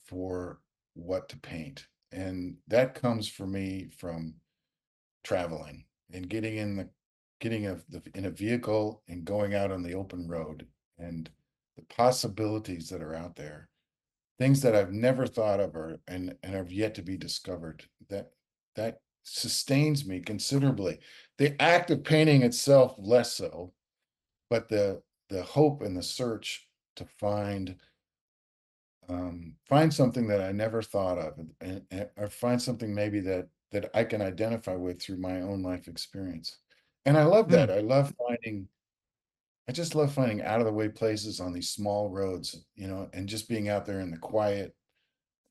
for what to paint. And that comes for me from traveling and getting in a vehicle and going out on the open road, and the possibilities that are out there, things that I've never thought of, and have yet to be discovered. That sustains me considerably. The act of painting itself, less so, but the hope and the search to find something that I never thought of, or find something maybe that I can identify with through my own life experience. And I love Hmm. that. I just love finding out of the way places on these small roads, and just being out there in the quiet,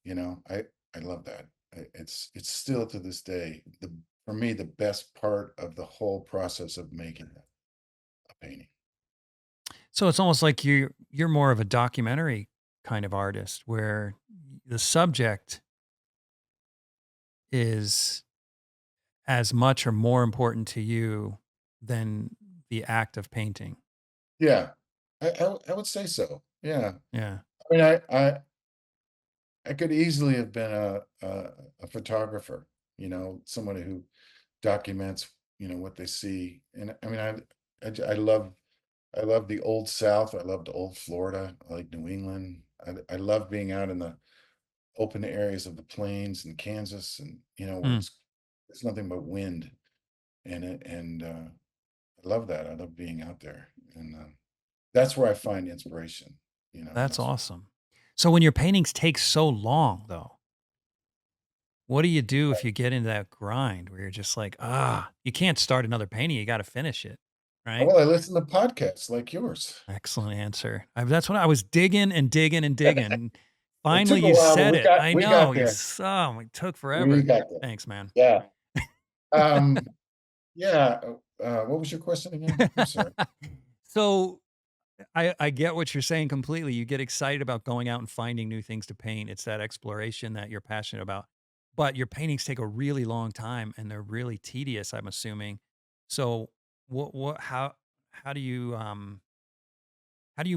you know. I love that. It's still to this day, for me, the best part of the whole process of making a painting. So it's almost like you're more of a documentary kind of artist where the subject is as much or more important to you than the act of painting. Yeah, I would say so. Yeah. Yeah. I mean, I could easily have been a photographer, someone who documents, what they see. And I mean, I love the old South. I loved old Florida. I like New England. I love being out in the open areas of the plains in Kansas, and where Hmm. it's nothing but wind in it. And I love that. I love being out there, and that's where I find inspiration. That's That's awesome. So when your paintings take so long though, what do you do if you get into that grind where you're just like, you can't start another painting, you got to finish it, right? well, I listen to podcasts like yours. Excellent answer. That's what I was digging and digging and digging. It Finally, took a you while, but said we it. got I we know. got You there. saw it took We forever. got there. Thanks, man. Yeah. Um, yeah. What was your question again? I'm sorry. So I get what you're saying completely. You get excited about going out and finding new things to paint. It's that exploration that you're passionate about. But your paintings take a really long time and they're really tedious, I'm assuming. So what how do you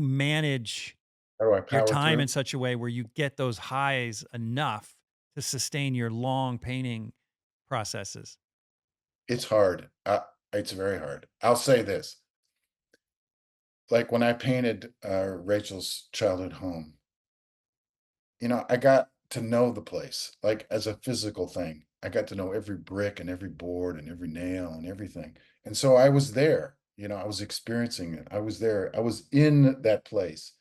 manage How do I your power time in through? such a way where you get those highs enough to sustain your long painting processes? It's hard. It's very hard. I'll say this. Like when I painted Rachel's childhood home, I got to know the place, like as a physical thing. I got to know every brick and every board and every nail and everything. And so I was there, I was experiencing it. I was there. I was in that place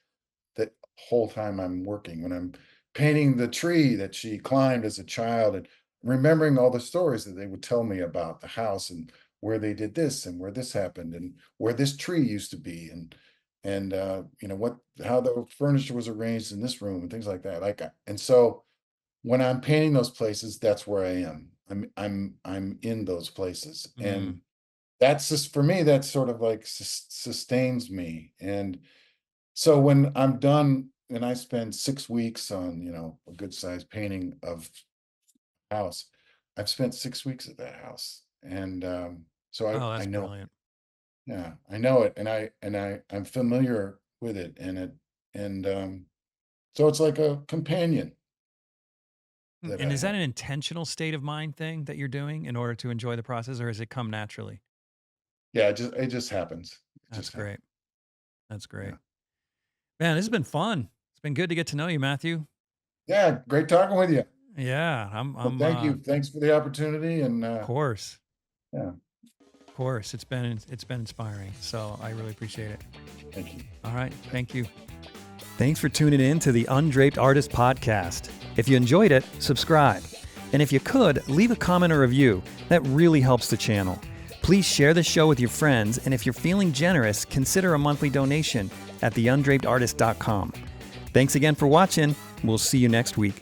that whole time I'm working, when I'm painting the tree that she climbed as a child, and remembering all the stories that they would tell me about the house, and where they did this and where this happened and where this tree used to be, and what how the furniture was arranged in this room and things like that. And so when I'm painting those places, that's where I am. I'm in those places, Mm. and that's just, for me, that's sort of like sustains me. And so when I'm done and I spend 6 weeks on, a good sized painting of house, I've spent 6 weeks at that house. And so Oh, I that's know, brilliant. yeah, I know it, and I'm familiar with it, and so it's like a companion that And I is that have. an intentional state of mind thing that you're doing in order to enjoy the process, or has it come naturally? Yeah, it just happens. It That's just happens. great. That's Yeah. great. Man, this has been fun. It's been good to get to know you, Matthew. Yeah, great talking with you. Yeah, Well, thank you. Thanks for the opportunity, and of course, yeah, of course. It's been inspiring. So I really appreciate it. thank you. All right, thank you. Thanks for tuning in to the Undraped Artist Podcast. If you enjoyed it, subscribe. And if you could, leave a comment or review. That really helps the channel. Please share the show with your friends, and if you're feeling generous, consider a monthly donation at theundrapedartist.com. Thanks again for watching. We'll see you next week.